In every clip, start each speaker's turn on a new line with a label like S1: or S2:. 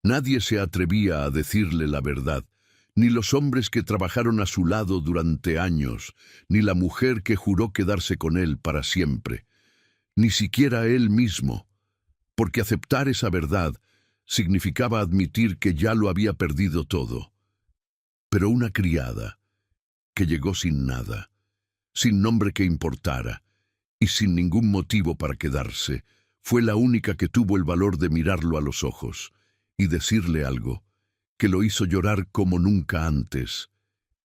S1: Nadie se atrevía a decirle la verdad, ni los hombres que trabajaron a su lado durante años, ni la mujer que juró quedarse con él para siempre, ni siquiera él mismo, porque aceptar esa verdad significaba admitir que ya lo había perdido todo. Pero una criada, que llegó sin nada, sin nombre que importara, y sin ningún motivo para quedarse, fue la única que tuvo el valor de mirarlo a los ojos y decirle algo que lo hizo llorar como nunca antes.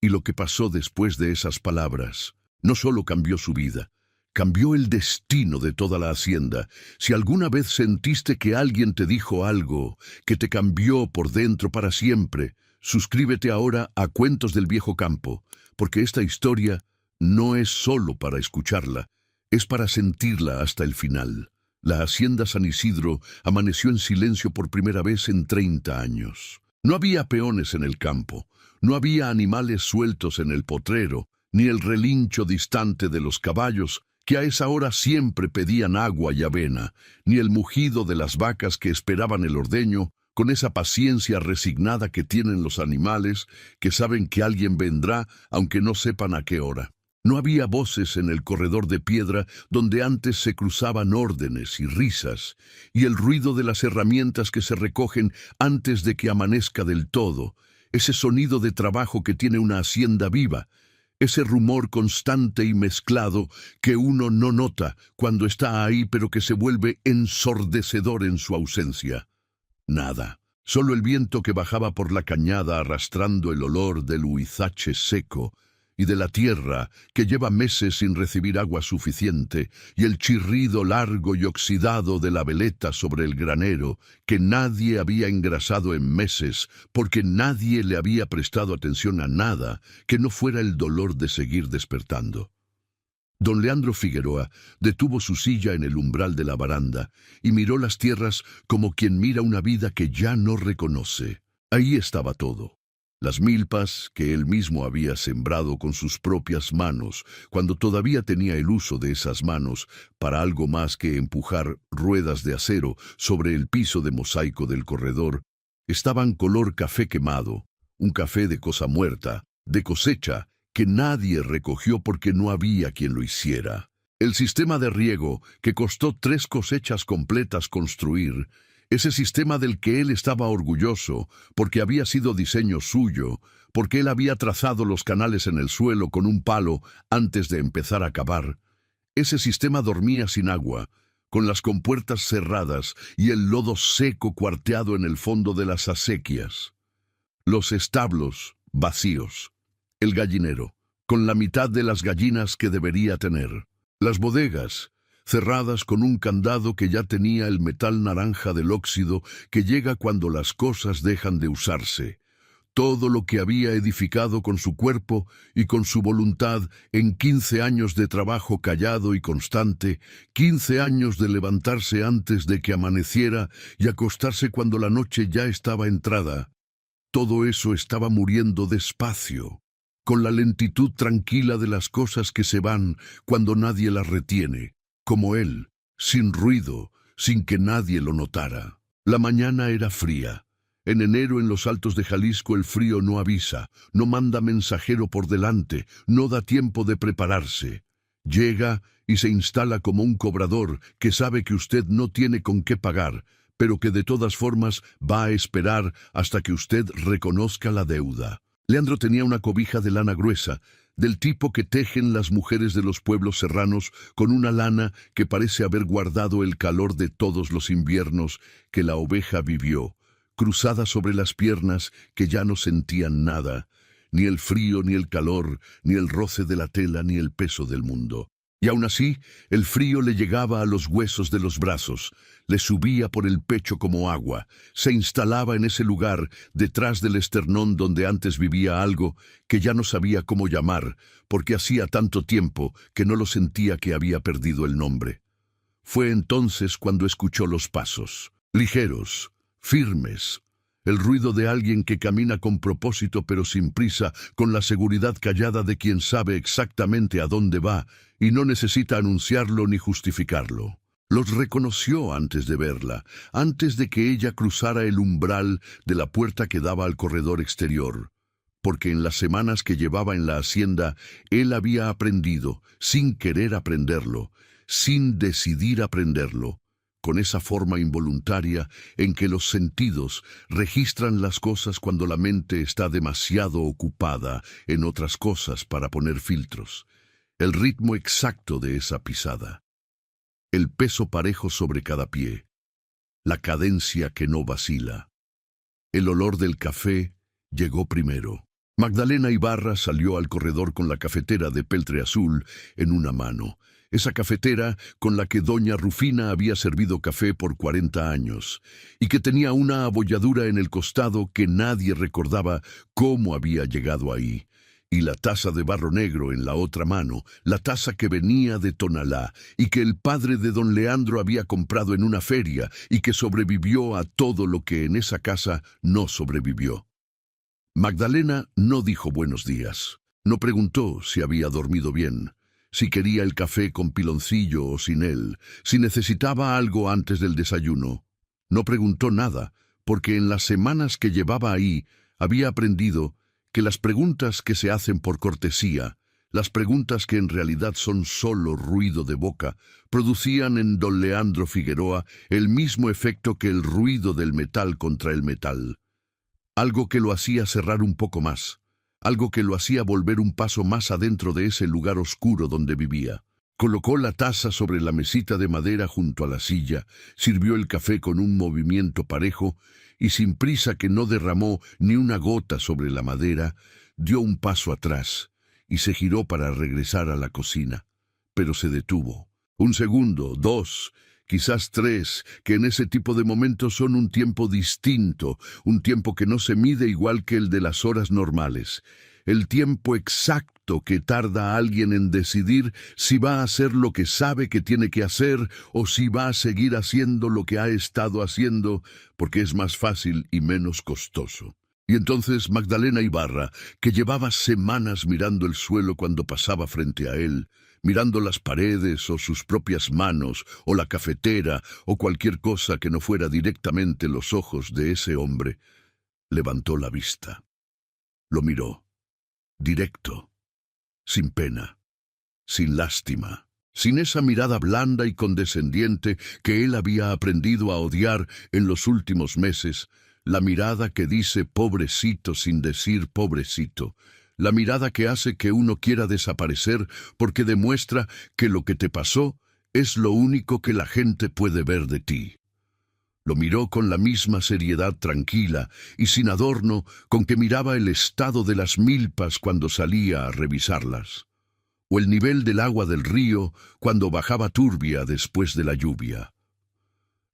S1: Y lo que pasó después de esas palabras no solo cambió su vida, cambió el destino de toda la hacienda. Si alguna vez sentiste que alguien te dijo algo que te cambió por dentro para siempre, suscríbete ahora a Cuentos del Viejo Campo, porque esta historia no es solo para escucharla, es para sentirla hasta el final. La hacienda San Isidro amaneció en silencio por primera vez en 30 años. No había peones en el campo, no había animales sueltos en el potrero, ni el relincho distante de los caballos, que a esa hora siempre pedían agua y avena, ni el mugido de las vacas que esperaban el ordeño, con esa paciencia resignada que tienen los animales, que saben que alguien vendrá, aunque no sepan a qué hora. No había voces en el corredor de piedra donde antes se cruzaban órdenes y risas, y el ruido de las herramientas que se recogen antes de que amanezca del todo, ese sonido de trabajo que tiene una hacienda viva, ese rumor constante y mezclado que uno no nota cuando está ahí pero que se vuelve ensordecedor en su ausencia. Nada, solo el viento que bajaba por la cañada arrastrando el olor del huizache seco, y de la tierra que lleva meses sin recibir agua suficiente, y el chirrido largo y oxidado de la veleta sobre el granero, que nadie había engrasado en meses, porque nadie le había prestado atención a nada que no fuera el dolor de seguir despertando. Don Leandro Figueroa detuvo su silla en el umbral de la baranda y miró las tierras como quien mira una vida que ya no reconoce. Ahí estaba todo. Las milpas que él mismo había sembrado con sus propias manos, cuando todavía tenía el uso de esas manos para algo más que empujar ruedas de acero sobre el piso de mosaico del corredor, estaban color café quemado, un café de cosa muerta, de cosecha, que nadie recogió porque no había quien lo hiciera. El sistema de riego, que costó 3 cosechas completas construir, ese sistema del que él estaba orgulloso, porque había sido diseño suyo, porque él había trazado los canales en el suelo con un palo antes de empezar a cavar. Ese sistema dormía sin agua, con las compuertas cerradas y el lodo seco cuarteado en el fondo de las acequias. Los establos vacíos. El gallinero, con la mitad de las gallinas que debería tener. Las bodegas, cerradas con un candado que ya tenía el metal naranja del óxido que llega cuando las cosas dejan de usarse. Todo lo que había edificado con su cuerpo y con su voluntad en 15 años de trabajo callado y constante, 15 años de levantarse antes de que amaneciera y acostarse cuando la noche ya estaba entrada. Todo eso estaba muriendo despacio, con la lentitud tranquila de las cosas que se van cuando nadie las retiene, como él, sin ruido, sin que nadie lo notara. La mañana era fría. En enero en los altos de Jalisco el frío no avisa, no manda mensajero por delante, no da tiempo de prepararse. Llega y se instala como un cobrador que sabe que usted no tiene con qué pagar, pero que de todas formas va a esperar hasta que usted reconozca la deuda. Leandro tenía una cobija de lana gruesa, del tipo que tejen las mujeres de los pueblos serranos con una lana que parece haber guardado el calor de todos los inviernos que la oveja vivió, cruzada sobre las piernas que ya no sentían nada, ni el frío, ni el calor, ni el roce de la tela, ni el peso del mundo. Y aún así, el frío le llegaba a los huesos de los brazos, le subía por el pecho como agua, se instalaba en ese lugar, detrás del esternón donde antes vivía algo que ya no sabía cómo llamar, porque hacía tanto tiempo que no lo sentía que había perdido el nombre. Fue entonces cuando escuchó los pasos, ligeros, firmes, el ruido de alguien que camina con propósito pero sin prisa, con la seguridad callada de quien sabe exactamente a dónde va y no necesita anunciarlo ni justificarlo. Los reconoció antes de verla, antes de que ella cruzara el umbral de la puerta que daba al corredor exterior, porque en las semanas que llevaba en la hacienda, él había aprendido, sin querer aprenderlo, sin decidir aprenderlo, con esa forma involuntaria en que los sentidos registran las cosas cuando la mente está demasiado ocupada en otras cosas para poner filtros, el ritmo exacto de esa pisada, el peso parejo sobre cada pie, la cadencia que no vacila. El olor del café llegó primero. Magdalena Ibarra salió al corredor con la cafetera de peltre azul en una mano, esa cafetera con la que doña Rufina había servido café por 40 años, y que tenía una abolladura en el costado que nadie recordaba cómo había llegado ahí, y la taza de barro negro en la otra mano, la taza que venía de Tonalá, y que el padre de don Leandro había comprado en una feria, y que sobrevivió a todo lo que en esa casa no sobrevivió. Magdalena no dijo buenos días, no preguntó si había dormido bien, si quería el café con piloncillo o sin él, si necesitaba algo antes del desayuno. No preguntó nada, porque en las semanas que llevaba ahí había aprendido que las preguntas que se hacen por cortesía, las preguntas que en realidad son solo ruido de boca, producían en don Leandro Figueroa el mismo efecto que el ruido del metal contra el metal. Algo que lo hacía cerrar un poco más, algo que lo hacía volver un paso más adentro de ese lugar oscuro donde vivía. Colocó la taza sobre la mesita de madera junto a la silla, sirvió el café con un movimiento parejo y sin prisa que no derramó ni una gota sobre la madera, dio un paso atrás y se giró para regresar a la cocina. Pero se detuvo. Un segundo, dos, quizás tres, que en ese tipo de momentos son un tiempo distinto, un tiempo que no se mide igual que el de las horas normales. El tiempo exacto que tarda alguien en decidir si va a hacer lo que sabe que tiene que hacer o si va a seguir haciendo lo que ha estado haciendo, porque es más fácil y menos costoso. Y entonces Magdalena Ibarra, que llevaba semanas mirando el suelo cuando pasaba frente a él, mirando las paredes o sus propias manos o la cafetera o cualquier cosa que no fuera directamente los ojos de ese hombre, levantó la vista. Lo miró, directo, sin pena, sin lástima, sin esa mirada blanda y condescendiente que él había aprendido a odiar en los últimos meses, la mirada que dice pobrecito sin decir pobrecito, la mirada que hace que uno quiera desaparecer porque demuestra que lo que te pasó es lo único que la gente puede ver de ti. Lo miró con la misma seriedad tranquila y sin adorno con que miraba el estado de las milpas cuando salía a revisarlas, o el nivel del agua del río cuando bajaba turbia después de la lluvia.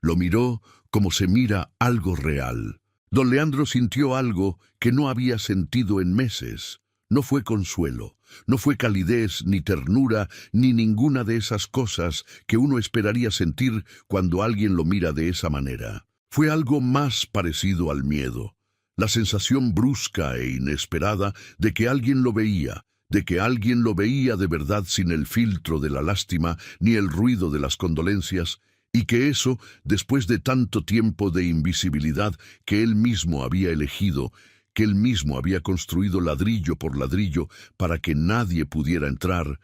S1: Lo miró como se mira algo real. Don Leandro sintió algo que no había sentido en meses. No fue consuelo, no fue calidez, ni ternura, ni ninguna de esas cosas que uno esperaría sentir cuando alguien lo mira de esa manera. Fue algo más parecido al miedo, la sensación brusca e inesperada de que alguien lo veía, de que alguien lo veía de verdad sin el filtro de la lástima ni el ruido de las condolencias, y que eso, después de tanto tiempo de invisibilidad que él mismo había elegido, que él mismo había construido ladrillo por ladrillo para que nadie pudiera entrar,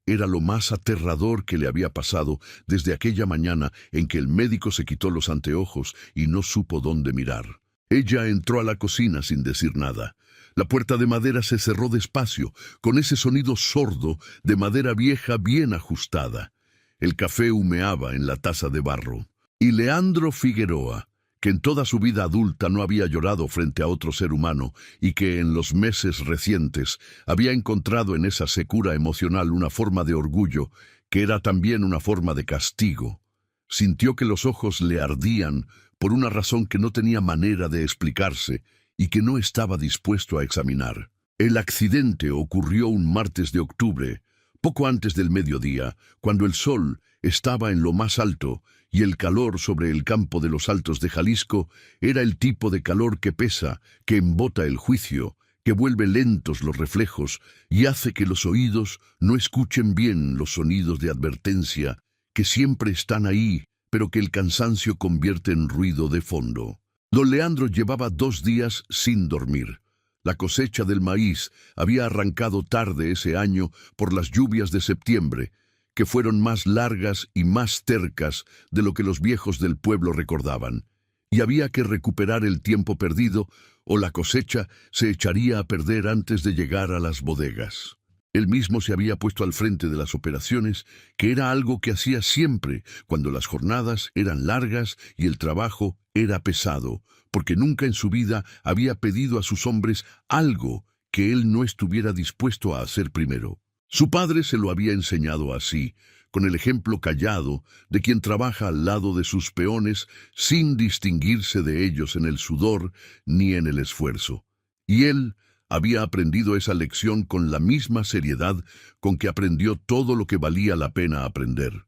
S1: era lo más aterrador que le había pasado desde aquella mañana en que el médico se quitó los anteojos y no supo dónde mirar. Ella entró a la cocina sin decir nada. La puerta de madera se cerró despacio, con ese sonido sordo de madera vieja bien ajustada. El café humeaba en la taza de barro. Y Leandro Figueroa, que en toda su vida adulta no había llorado frente a otro ser humano y que en los meses recientes había encontrado en esa secura emocional una forma de orgullo que era también una forma de castigo, sintió que los ojos le ardían por una razón que no tenía manera de explicarse y que no estaba dispuesto a examinar. El accidente ocurrió un martes de octubre, poco antes del mediodía, cuando el sol estaba en lo más alto y el calor sobre el campo de los Altos de Jalisco era el tipo de calor que pesa, que embota el juicio, que vuelve lentos los reflejos y hace que los oídos no escuchen bien los sonidos de advertencia que siempre están ahí, pero que el cansancio convierte en ruido de fondo. Don Leandro llevaba 2 días sin dormir. La cosecha del maíz había arrancado tarde ese año por las lluvias de septiembre, que fueron más largas y más tercas de lo que los viejos del pueblo recordaban, y había que recuperar el tiempo perdido o la cosecha se echaría a perder antes de llegar a las bodegas. Él mismo se había puesto al frente de las operaciones, que era algo que hacía siempre cuando las jornadas eran largas y el trabajo era pesado, porque nunca en su vida había pedido a sus hombres algo que él no estuviera dispuesto a hacer primero. Su padre se lo había enseñado así, con el ejemplo callado de quien trabaja al lado de sus peones sin distinguirse de ellos en el sudor ni en el esfuerzo. Y él había aprendido esa lección con la misma seriedad con que aprendió todo lo que valía la pena aprender,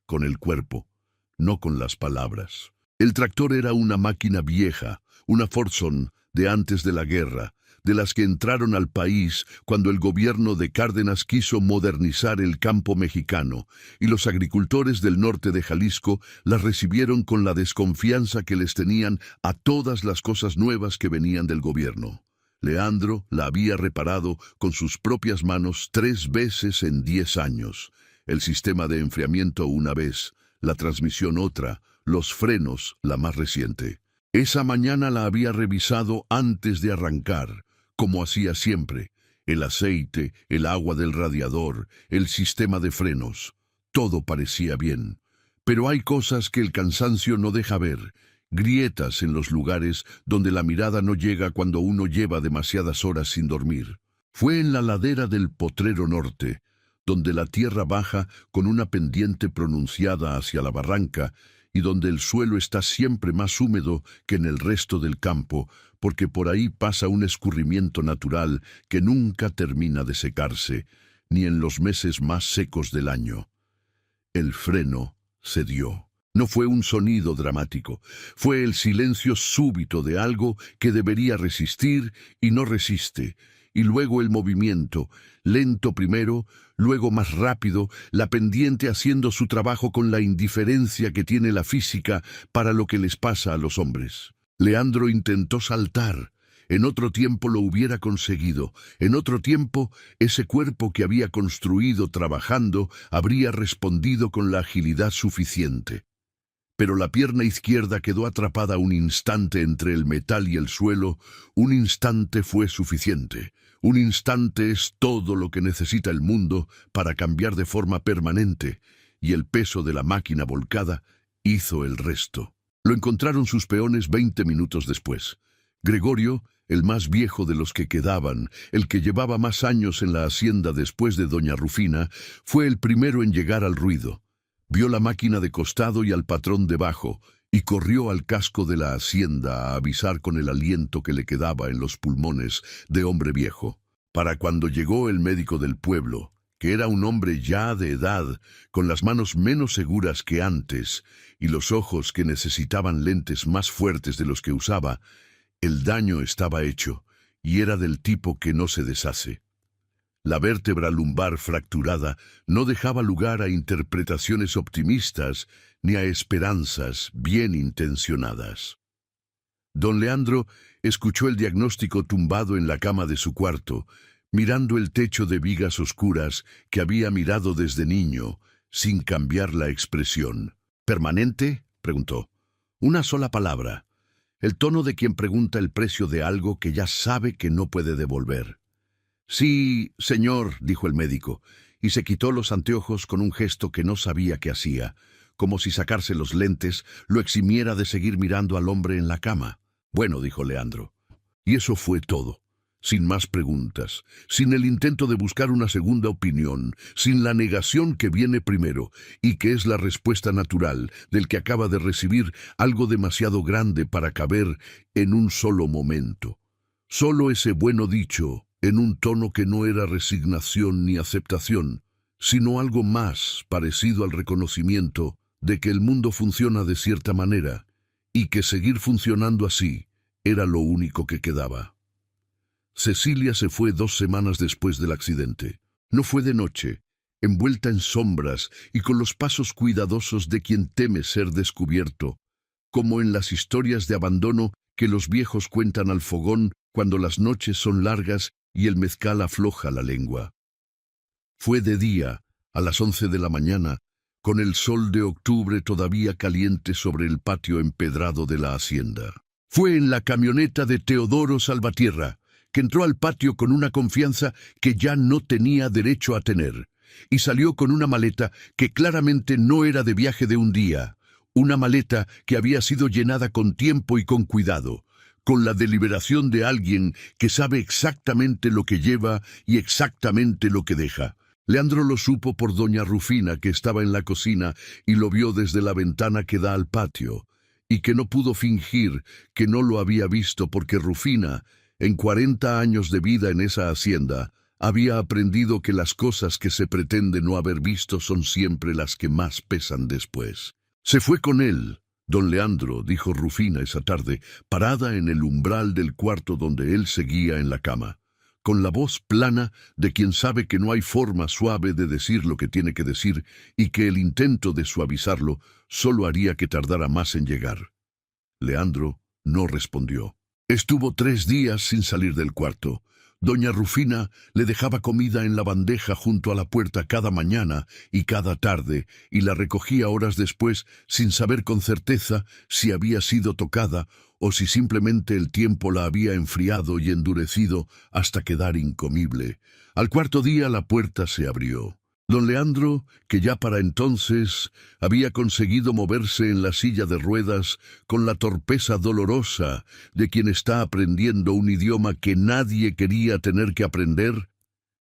S1: con el cuerpo, no con las palabras. El tractor era una máquina vieja, una Fordson de antes de la guerra, de las que entraron al país cuando el gobierno de Cárdenas quiso modernizar el campo mexicano, y los agricultores del norte de Jalisco las recibieron con la desconfianza que les tenían a todas las cosas nuevas que venían del gobierno. Leandro la había reparado con sus propias manos 3 veces en 10 años. El sistema de enfriamiento una vez, la transmisión otra, los frenos la más reciente. Esa mañana la había revisado antes de arrancar, como hacía siempre. El aceite, el agua del radiador, el sistema de frenos. Todo parecía bien. Pero hay cosas que el cansancio no deja ver. Grietas en los lugares donde la mirada no llega cuando uno lleva demasiadas horas sin dormir. Fue en la ladera del Potrero Norte, donde la tierra baja con una pendiente pronunciada hacia la barranca y donde el suelo está siempre más húmedo que en el resto del campo, porque por ahí pasa un escurrimiento natural que nunca termina de secarse, ni en los meses más secos del año. El freno se dio. No fue un sonido dramático, fue el silencio súbito de algo que debería resistir y no resiste, y luego el movimiento, lento primero, luego más rápido, la pendiente haciendo su trabajo con la indiferencia que tiene la física para lo que les pasa a los hombres. Leandro intentó saltar. En otro tiempo lo hubiera conseguido. En otro tiempo, ese cuerpo que había construido trabajando habría respondido con la agilidad suficiente. Pero la pierna izquierda quedó atrapada un instante entre el metal y el suelo. Un instante fue suficiente. Un instante es todo lo que necesita el mundo para cambiar de forma permanente, y el peso de la máquina volcada hizo el resto. Lo encontraron sus peones 20 minutos después. Gregorio, el más viejo de los que quedaban, el que llevaba más años en la hacienda después de doña Rufina, fue el primero en llegar al ruido. Vio la máquina de costado y al patrón debajo, y corrió al casco de la hacienda a avisar con el aliento que le quedaba en los pulmones de hombre viejo. Para cuando llegó el médico del pueblo, que era un hombre ya de edad, con las manos menos seguras que antes, y los ojos que necesitaban lentes más fuertes de los que usaba, el daño estaba hecho, y era del tipo que no se deshace. La vértebra lumbar fracturada no dejaba lugar a interpretaciones optimistas ni a esperanzas bien intencionadas. Don Leandro escuchó el diagnóstico tumbado en la cama de su cuarto, mirando el techo de vigas oscuras que había mirado desde niño, sin cambiar la expresión. ¿Permanente?, preguntó. Una sola palabra. El tono de quien pregunta el precio de algo que ya sabe que no puede devolver. Sí, señor, dijo el médico, y se quitó los anteojos con un gesto que no sabía qué hacía, como si sacarse los lentes lo eximiera de seguir mirando al hombre en la cama. Bueno, dijo Leandro. Y eso fue todo. Sin más preguntas, sin el intento de buscar una segunda opinión, sin la negación que viene primero y que es la respuesta natural del que acaba de recibir algo demasiado grande para caber en un solo momento. Solo ese bueno dicho, en un tono que no era resignación ni aceptación, sino algo más parecido al reconocimiento de que el mundo funciona de cierta manera y que seguir funcionando así era lo único que quedaba. Cecilia se fue 2 semanas después del accidente. No fue de noche. envuelta en sombras y con los pasos cuidadosos de quien teme ser descubierto, como en las historias de abandono que los viejos cuentan al fogón cuando las noches son largas y el mezcal afloja la lengua. Fue de día, a las 11 de la mañana, con el sol de octubre todavía caliente sobre el patio empedrado de la hacienda. Fue en la camioneta de Teodoro Salvatierra, que entró al patio con una confianza que ya no tenía derecho a tener, y salió con una maleta que claramente no era de viaje de un día, una maleta que había sido llenada con tiempo y con cuidado, con la deliberación de alguien que sabe exactamente lo que lleva y exactamente lo que deja. Leandro lo supo por doña Rufina, que estaba en la cocina y lo vio desde la ventana que da al patio, y que no pudo fingir que no lo había visto porque Rufina, en 40 años de vida en esa hacienda, había aprendido que las cosas que se pretende no haber visto son siempre las que más pesan después. Se fue con él, don Leandro, dijo Rufina esa tarde, parada en el umbral del cuarto donde él seguía en la cama, con la voz plana de quien sabe que no hay forma suave de decir lo que tiene que decir y que el intento de suavizarlo solo haría que tardara más en llegar. Leandro no respondió. Estuvo 3 días sin salir del cuarto. Doña Rufina le dejaba comida en la bandeja junto a la puerta cada mañana y cada tarde, y la recogía horas después sin saber con certeza si había sido tocada o si simplemente el tiempo la había enfriado y endurecido hasta quedar incomible. Al 4.º día la puerta se abrió. Don Leandro, que ya para entonces había conseguido moverse en la silla de ruedas con la torpeza dolorosa de quien está aprendiendo un idioma que nadie quería tener que aprender,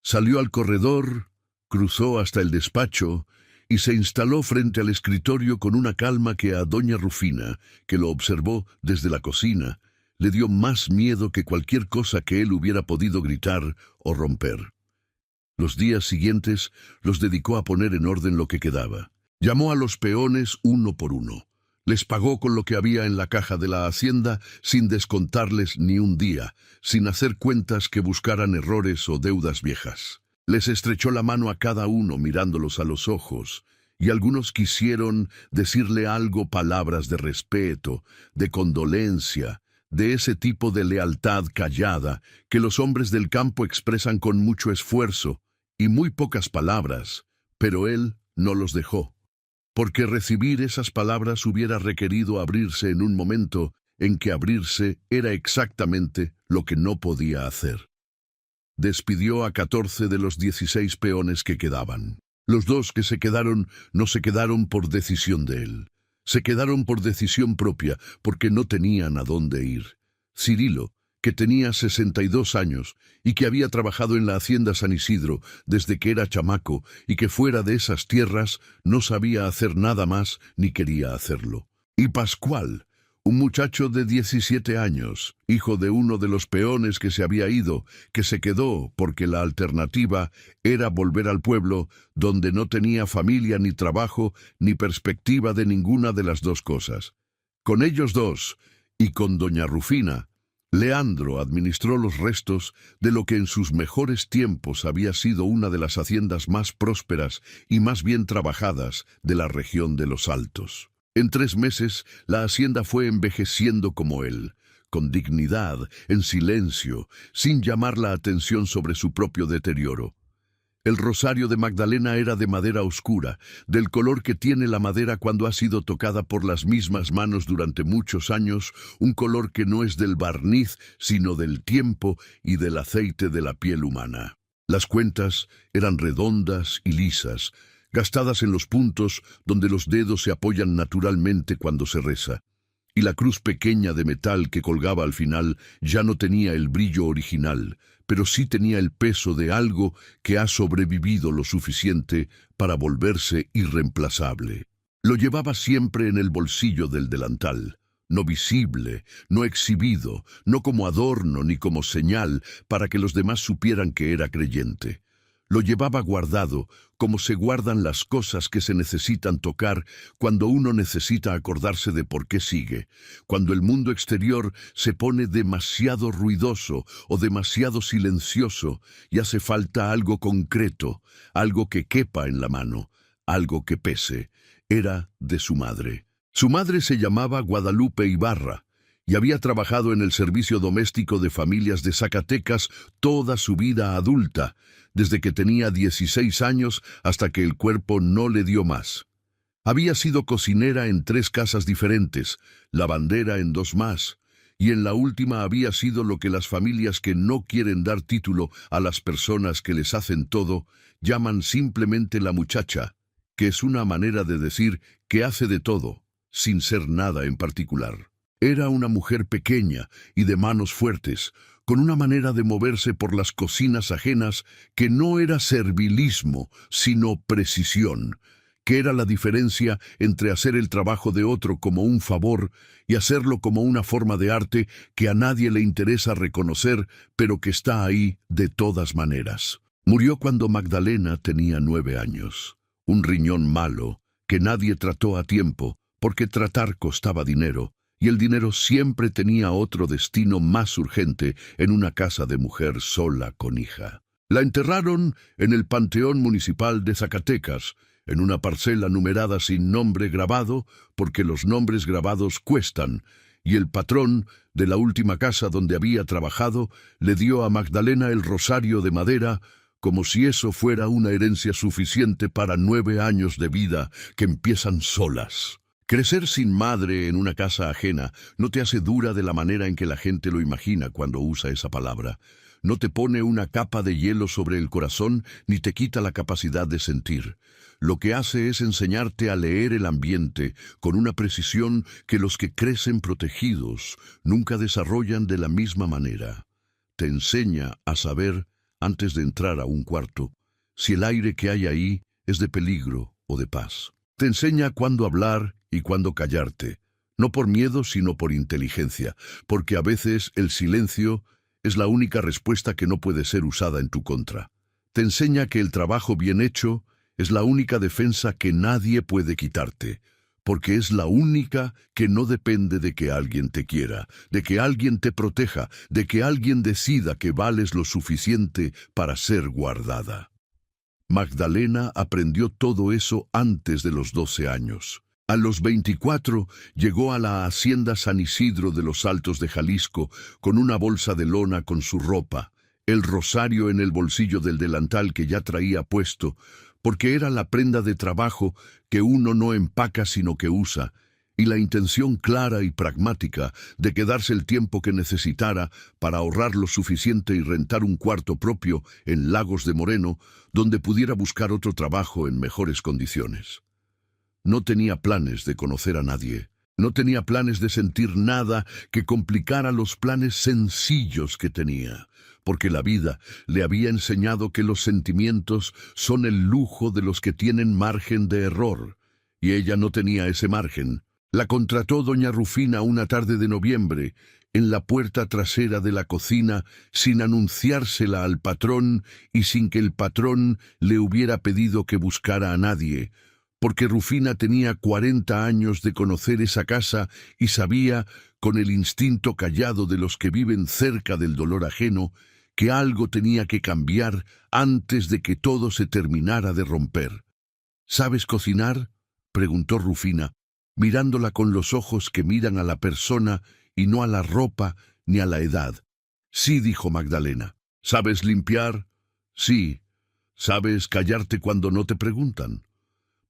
S1: salió al corredor, cruzó hasta el despacho y se instaló frente al escritorio con una calma que a doña Rufina, que lo observó desde la cocina, le dio más miedo que cualquier cosa que él hubiera podido gritar o romper. Los días siguientes los dedicó a poner en orden lo que quedaba. Llamó a los peones uno por uno. Les pagó con lo que había en la caja de la hacienda sin descontarles ni un día, sin hacer cuentas que buscaran errores o deudas viejas. Les estrechó la mano a cada uno mirándolos a los ojos, y algunos quisieron decirle algo, palabras de respeto, de condolencia, de ese tipo de lealtad callada que los hombres del campo expresan con mucho esfuerzo y muy pocas palabras, pero él no los dejó, porque recibir esas palabras hubiera requerido abrirse en un momento en que abrirse era exactamente lo que no podía hacer. Despidió a 14 de los 16 peones que quedaban. Los 2 que se quedaron no se quedaron por decisión de él. Se quedaron por decisión propia, porque no tenían a dónde ir. Cirilo, que tenía 62 años y que había trabajado en la hacienda San Isidro desde que era chamaco y que fuera de esas tierras no sabía hacer nada más ni quería hacerlo. Y Pascual, un muchacho de 17 años, hijo de uno de los peones que se había ido, que se quedó porque la alternativa era volver al pueblo donde no tenía familia ni trabajo ni perspectiva de ninguna de las dos cosas. Con ellos 2, y con doña Rufina, Leandro administró los restos de lo que en sus mejores tiempos había sido una de las haciendas más prósperas y más bien trabajadas de la región de los Altos. En 3 meses, la hacienda fue envejeciendo como él, con dignidad, en silencio, sin llamar la atención sobre su propio deterioro. El rosario de Magdalena era de madera oscura, del color que tiene la madera cuando ha sido tocada por las mismas manos durante muchos años, un color que no es del barniz, sino del tiempo y del aceite de la piel humana. Las cuentas eran redondas y lisas, gastadas en los puntos donde los dedos se apoyan naturalmente cuando se reza, y la cruz pequeña de metal que colgaba al final ya no tenía el brillo original, pero sí tenía el peso de algo que ha sobrevivido lo suficiente para volverse irreemplazable. Lo llevaba siempre en el bolsillo del delantal, no visible, no exhibido, no como adorno ni como señal para que los demás supieran que era creyente. Lo llevaba guardado, como se guardan las cosas que se necesitan tocar cuando uno necesita acordarse de por qué sigue, cuando el mundo exterior se pone demasiado ruidoso o demasiado silencioso y hace falta algo concreto, algo que quepa en la mano, algo que pese. Era de su madre. Su madre se llamaba Guadalupe Ibarra y había trabajado en el servicio doméstico de familias de Zacatecas toda su vida adulta, desde que tenía 16 años hasta que el cuerpo no le dio más. Había sido cocinera en 3 casas diferentes, lavandera en 2 más, y en la última había sido lo que las familias que no quieren dar título a las personas que les hacen todo, llaman simplemente la muchacha, que es una manera de decir que hace de todo, sin ser nada en particular. Era una mujer pequeña y de manos fuertes, con una manera de moverse por las cocinas ajenas que no era servilismo, sino precisión, que era la diferencia entre hacer el trabajo de otro como un favor y hacerlo como una forma de arte que a nadie le interesa reconocer, pero que está ahí de todas maneras. Murió cuando Magdalena tenía 9 años. Un riñón malo, que nadie trató a tiempo, porque tratar costaba dinero, y el dinero siempre tenía otro destino más urgente en una casa de mujer sola con hija. La enterraron en el Panteón Municipal de Zacatecas, en una parcela numerada sin nombre grabado, porque los nombres grabados cuestan, y el patrón de la última casa donde había trabajado le dio a Magdalena el rosario de madera, como si eso fuera una herencia suficiente para 9 años de vida que empiezan solas. Crecer sin madre en una casa ajena no te hace dura de la manera en que la gente lo imagina cuando usa esa palabra. No te pone una capa de hielo sobre el corazón ni te quita la capacidad de sentir. Lo que hace es enseñarte a leer el ambiente con una precisión que los que crecen protegidos nunca desarrollan de la misma manera. Te enseña a saber, antes de entrar a un cuarto, si el aire que hay ahí es de peligro o de paz. Te enseña cuándo hablar y cuándo callarte, no por miedo sino por inteligencia, porque a veces el silencio es la única respuesta que no puede ser usada en tu contra. Te enseña que el trabajo bien hecho es la única defensa que nadie puede quitarte, porque es la única que no depende de que alguien te quiera, de que alguien te proteja, de que alguien decida que vales lo suficiente para ser guardada. Magdalena aprendió todo eso antes de los 12 años. A los 24 llegó a la hacienda San Isidro de los Altos de Jalisco con una bolsa de lona con su ropa, el rosario en el bolsillo del delantal que ya traía puesto, porque era la prenda de trabajo que uno no empaca sino que usa, y la intención clara y pragmática de quedarse el tiempo que necesitara para ahorrar lo suficiente y rentar un cuarto propio en Lagos de Moreno, donde pudiera buscar otro trabajo en mejores condiciones. No tenía planes de conocer a nadie, no tenía planes de sentir nada que complicara los planes sencillos que tenía, porque la vida le había enseñado que los sentimientos son el lujo de los que tienen margen de error, y ella no tenía ese margen. La contrató doña Rufina una tarde de noviembre, en la puerta trasera de la cocina, sin anunciársela al patrón y sin que el patrón le hubiera pedido que buscara a nadie, porque Rufina tenía 40 años de conocer esa casa y sabía, con el instinto callado de los que viven cerca del dolor ajeno, que algo tenía que cambiar antes de que todo se terminara de romper. ¿Sabes cocinar?, preguntó Rufina, mirándola con los ojos que miran a la persona y no a la ropa ni a la edad. Sí, dijo Magdalena. ¿Sabes limpiar? Sí. ¿Sabes callarte cuando no te preguntan?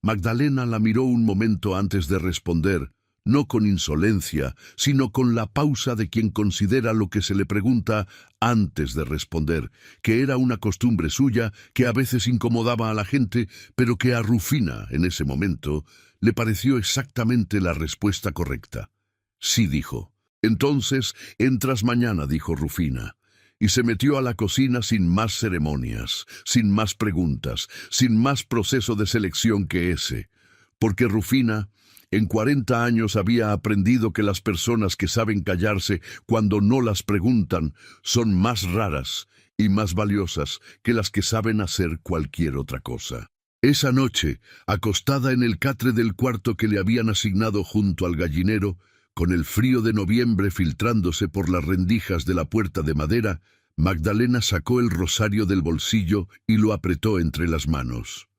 S1: Magdalena la miró un momento antes de responder, no con insolencia, sino con la pausa de quien considera lo que se le pregunta antes de responder, que era una costumbre suya que a veces incomodaba a la gente, pero que a Rufina, en ese momento, le pareció exactamente la respuesta correcta. Sí, dijo. Entonces, entras mañana, dijo Rufina, y se metió a la cocina sin más ceremonias, sin más preguntas, sin más proceso de selección que ese, porque Rufina En 40 años había aprendido que las personas que saben callarse cuando no las preguntan son más raras y más valiosas que las que saben hacer cualquier otra cosa. Esa noche, acostada en el catre del cuarto que le habían asignado junto al gallinero, con el frío de noviembre filtrándose por las rendijas de la puerta de madera, Magdalena sacó el rosario del bolsillo y lo apretó entre las manos.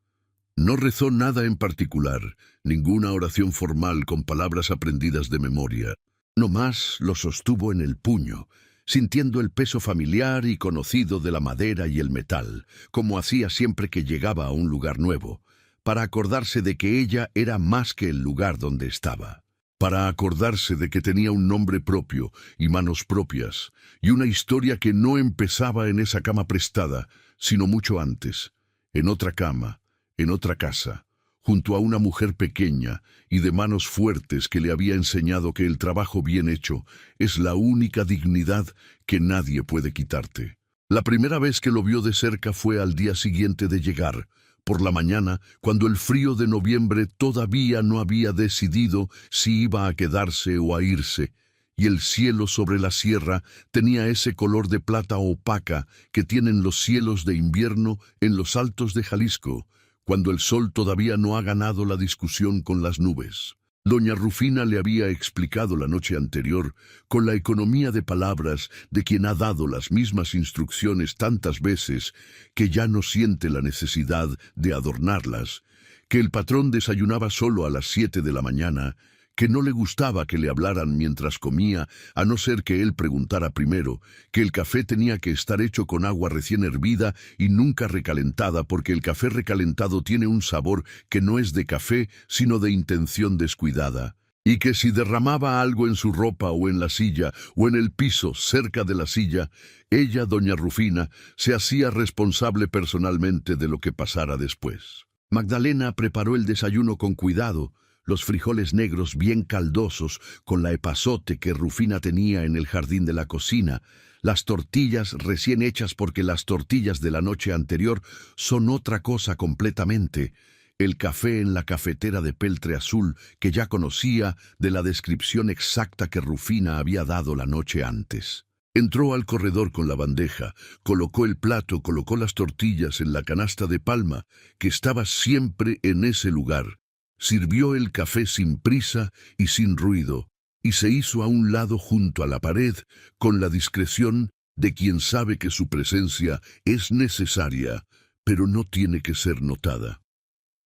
S1: No rezó nada en particular, ninguna oración formal con palabras aprendidas de memoria. No más lo sostuvo en el puño, sintiendo el peso familiar y conocido de la madera y el metal, como hacía siempre que llegaba a un lugar nuevo, para acordarse de que ella era más que el lugar donde estaba, para acordarse de que tenía un nombre propio y manos propias, y una historia que no empezaba en esa cama prestada, sino mucho antes, en otra cama, en otra casa, junto a una mujer pequeña y de manos fuertes que le había enseñado que el trabajo bien hecho es la única dignidad que nadie puede quitarte. La primera vez que lo vio de cerca fue al día siguiente de llegar, por la mañana, cuando el frío de noviembre todavía no había decidido si iba a quedarse o a irse, y el cielo sobre la sierra tenía ese color de plata opaca que tienen los cielos de invierno en los altos de Jalisco, cuando el sol todavía no ha ganado la discusión con las nubes. Doña Rufina le había explicado la noche anterior, con la economía de palabras de quien ha dado las mismas instrucciones tantas veces, que ya no siente la necesidad de adornarlas, que el patrón desayunaba solo a las 7 de la mañana, que no le gustaba que le hablaran mientras comía, a no ser que él preguntara primero, que el café tenía que estar hecho con agua recién hervida y nunca recalentada, porque el café recalentado tiene un sabor que no es de café, sino de intención descuidada, y que si derramaba algo en su ropa o en la silla o en el piso cerca de la silla, ella, doña Rufina, se hacía responsable personalmente de lo que pasara después. Magdalena preparó el desayuno con cuidado, los frijoles negros bien caldosos con la epazote que Rufina tenía en el jardín de la cocina, las tortillas recién hechas porque las tortillas de la noche anterior son otra cosa completamente, el café en la cafetera de peltre azul que ya conocía de la descripción exacta que Rufina había dado la noche antes. Entró al corredor con la bandeja, colocó el plato, colocó las tortillas en la canasta de palma, que estaba siempre en ese lugar. Sirvió el café sin prisa y sin ruido, y se hizo a un lado junto a la pared, con la discreción de quien sabe que su presencia es necesaria, pero no tiene que ser notada.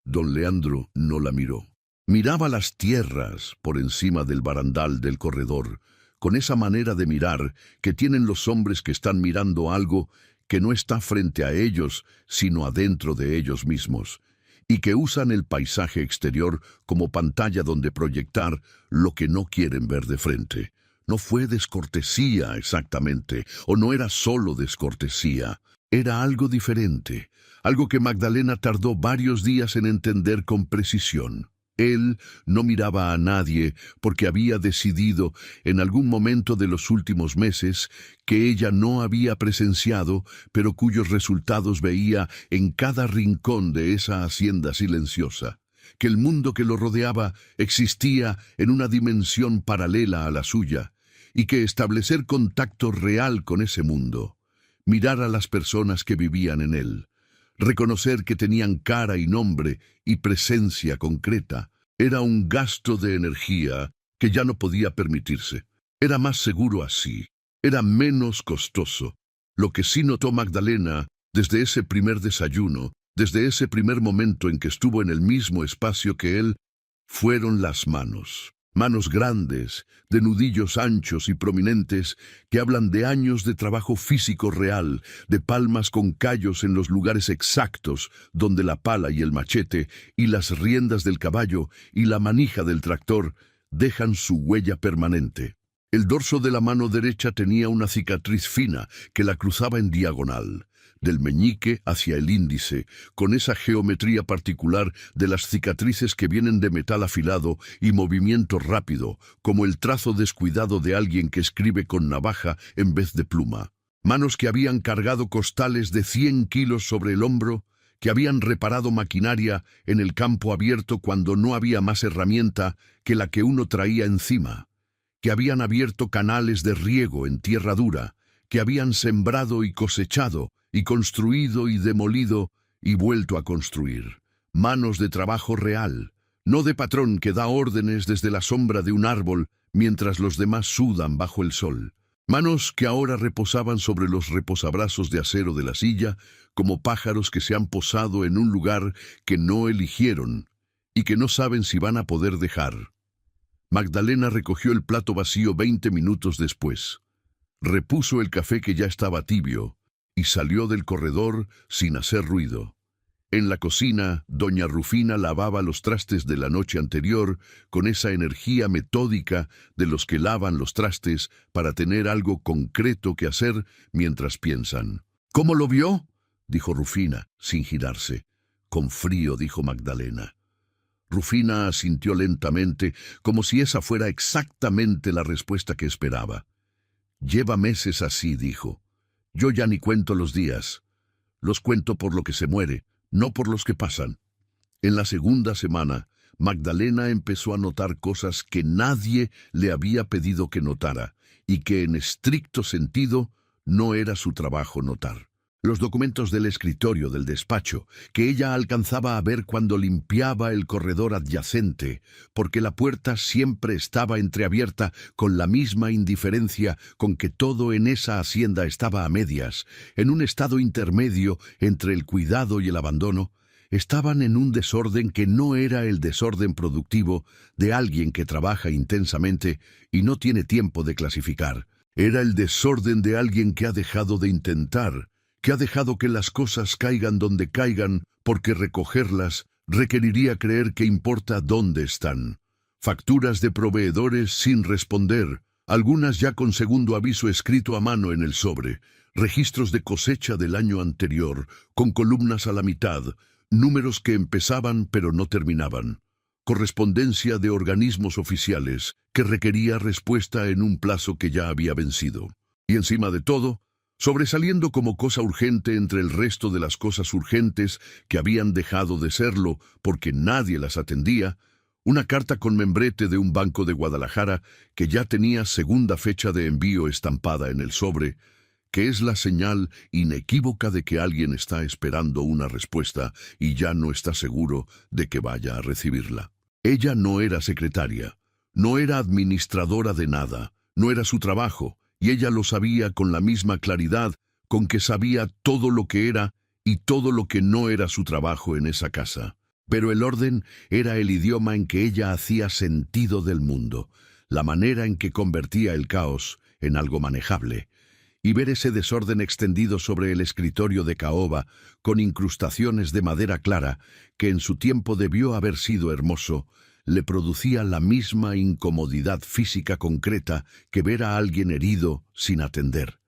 S1: Don Leandro no la miró. Miraba las tierras por encima del barandal del corredor, con esa manera de mirar que tienen los hombres que están mirando algo que no está frente a ellos, sino adentro de ellos mismos, y que usan el paisaje exterior como pantalla donde proyectar lo que no quieren ver de frente. No fue descortesía exactamente, o no era solo descortesía, era algo diferente, algo que Magdalena tardó varios días en entender con precisión. Él no miraba a nadie porque había decidido en algún momento de los últimos meses que ella no había presenciado, pero cuyos resultados veía en cada rincón de esa hacienda silenciosa, que el mundo que lo rodeaba existía en una dimensión paralela a la suya, y que establecer contacto real con ese mundo, mirar a las personas que vivían en él, reconocer que tenían cara y nombre y presencia concreta, era un gasto de energía que ya no podía permitirse. Era más seguro así, era menos costoso. Lo que sí notó Magdalena desde ese primer desayuno, desde ese primer momento en que estuvo en el mismo espacio que él, fueron las manos. Manos grandes, de nudillos anchos y prominentes, que hablan de años de trabajo físico real, de palmas con callos en los lugares exactos, donde la pala y el machete, y las riendas del caballo, y la manija del tractor, dejan su huella permanente. El dorso de la mano derecha tenía una cicatriz fina que la cruzaba en diagonal, del meñique hacia el índice, con esa geometría particular de las cicatrices que vienen de metal afilado y movimiento rápido, como el trazo descuidado de alguien que escribe con navaja en vez de pluma. Manos que habían cargado costales de 100 kilos sobre el hombro, que habían reparado maquinaria en el campo abierto cuando no había más herramienta que la que uno traía encima, que habían abierto canales de riego en tierra dura, que habían sembrado y cosechado, y construido y demolido, y vuelto a construir. Manos de trabajo real, no de patrón que da órdenes desde la sombra de un árbol mientras los demás sudan bajo el sol. Manos que ahora reposaban sobre los reposabrazos de acero de la silla, como pájaros que se han posado en un lugar que no eligieron y que no saben si van a poder dejar. Magdalena recogió el plato vacío 20 minutos después. Repuso el café que ya estaba tibio y salió del corredor sin hacer ruido. En la cocina, doña Rufina lavaba los trastes de la noche anterior con esa energía metódica de los que lavan los trastes para tener algo concreto que hacer mientras piensan. «¿Cómo lo vio?», dijo Rufina, sin girarse. «Con frío», dijo Magdalena. Rufina asintió lentamente, como si esa fuera exactamente la respuesta que esperaba. «Lleva meses así», dijo. «Yo ya ni cuento los días. Los cuento por lo que se muere, no por los que pasan». En la segunda semana, Magdalena empezó a notar cosas que nadie le había pedido que notara y que en estricto sentido no era su trabajo notar. Los documentos del escritorio del despacho, que ella alcanzaba a ver cuando limpiaba el corredor adyacente, porque la puerta siempre estaba entreabierta con la misma indiferencia con que todo en esa hacienda estaba a medias, en un estado intermedio entre el cuidado y el abandono, estaban en un desorden que no era el desorden productivo de alguien que trabaja intensamente y no tiene tiempo de clasificar. Era el desorden de alguien que ha dejado de intentar, que ha dejado que las cosas caigan donde caigan, porque recogerlas requeriría creer que importa dónde están. Facturas de proveedores sin responder, algunas ya con segundo aviso escrito a mano en el sobre, registros de cosecha del año anterior, con columnas a la mitad, números que empezaban pero no terminaban, correspondencia de organismos oficiales que requería respuesta en un plazo que ya había vencido. Y encima de todo, sobresaliendo como cosa urgente entre el resto de las cosas urgentes que habían dejado de serlo porque nadie las atendía, una carta con membrete de un banco de Guadalajara que ya tenía segunda fecha de envío estampada en el sobre, que es la señal inequívoca de que alguien está esperando una respuesta y ya no está seguro de que vaya a recibirla. Ella no era secretaria, no era administradora de nada, no era su trabajo, y ella lo sabía con la misma claridad con que sabía todo lo que era y todo lo que no era su trabajo en esa casa. Pero el orden era el idioma en que ella hacía sentido del mundo, la manera en que convertía el caos en algo manejable. Y ver ese desorden extendido sobre el escritorio de caoba, con incrustaciones de madera clara, que en su tiempo debió haber sido hermoso, le producía la misma incomodidad física concreta que ver a alguien herido sin atender.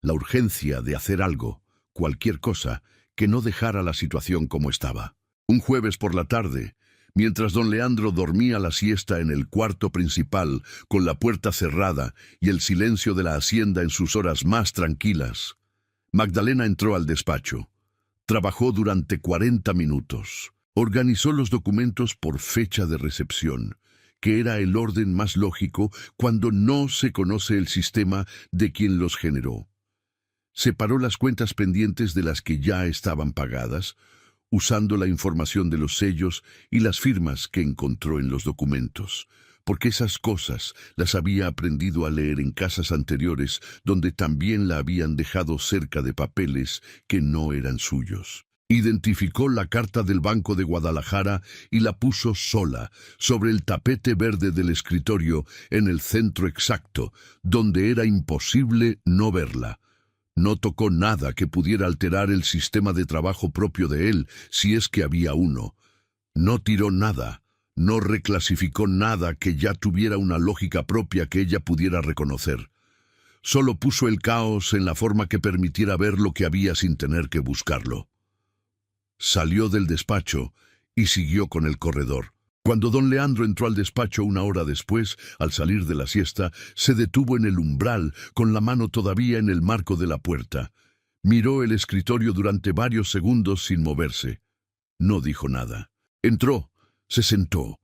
S1: La urgencia de hacer algo, cualquier cosa, que no dejara la situación como estaba. Un jueves por la tarde, mientras don Leandro dormía la siesta en el cuarto principal, con la puerta cerrada y el silencio de la hacienda en sus horas más tranquilas, Magdalena entró al despacho. Trabajó durante 40 minutos. Organizó los documentos por fecha de recepción, que era el orden más lógico cuando no se conoce el sistema de quien los generó. Separó las cuentas pendientes de las que ya estaban pagadas, usando la información de los sellos y las firmas que encontró en los documentos, porque esas cosas las había aprendido a leer en casas anteriores donde también la habían dejado cerca de papeles que no eran suyos. Identificó la carta del Banco de Guadalajara y la puso sola, sobre el tapete verde del escritorio, en el centro exacto, donde era imposible no verla. No tocó nada que pudiera alterar el sistema de trabajo propio de él, si es que había uno. No tiró nada, no reclasificó nada que ya tuviera una lógica propia que ella pudiera reconocer. Solo puso el caos en la forma que permitiera ver lo que había sin tener que buscarlo. Salió del despacho y siguió con el corredor. Cuando don Leandro entró al despacho una hora después, al salir de la siesta, se detuvo en el umbral, con la mano todavía en el marco de la puerta. Miró el escritorio durante varios segundos sin moverse. No dijo nada. Entró, se sentó,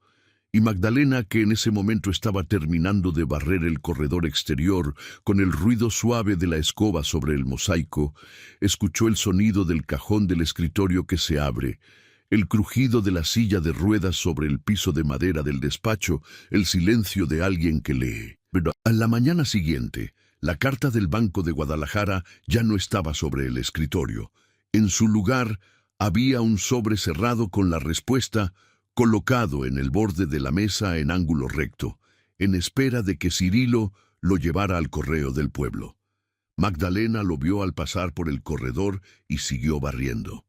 S1: y Magdalena, que en ese momento estaba terminando de barrer el corredor exterior con el ruido suave de la escoba sobre el mosaico, escuchó el sonido del cajón del escritorio que se abre, el crujido de la silla de ruedas sobre el piso de madera del despacho, el silencio de alguien que lee. Pero a la mañana siguiente, la carta del Banco de Guadalajara ya no estaba sobre el escritorio. En su lugar había un sobre cerrado con la respuesta colocado en el borde de la mesa en ángulo recto, en espera de que Cirilo lo llevara al correo del pueblo. Magdalena lo vio al pasar por el corredor y siguió barriendo.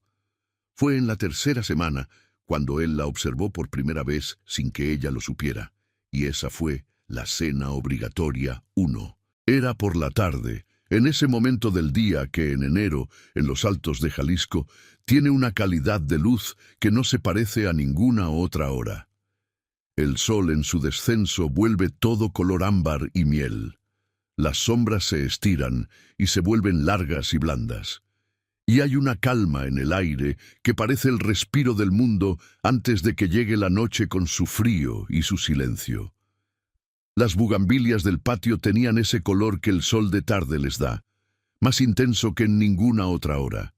S1: Fue en la tercera semana cuando él la observó por primera vez sin que ella lo supiera, y esa fue la cena obligatoria 1. Era por la tarde, en ese momento del día que en enero, en los altos de Jalisco, tiene una calidad de luz que no se parece a ninguna otra hora. El sol en su descenso vuelve todo color ámbar y miel. Las sombras se estiran y se vuelven largas y blandas. Y hay una calma en el aire que parece el respiro del mundo antes de que llegue la noche con su frío y su silencio. Las bugambilias del patio tenían ese color que el sol de tarde les da, más intenso que en ninguna otra hora,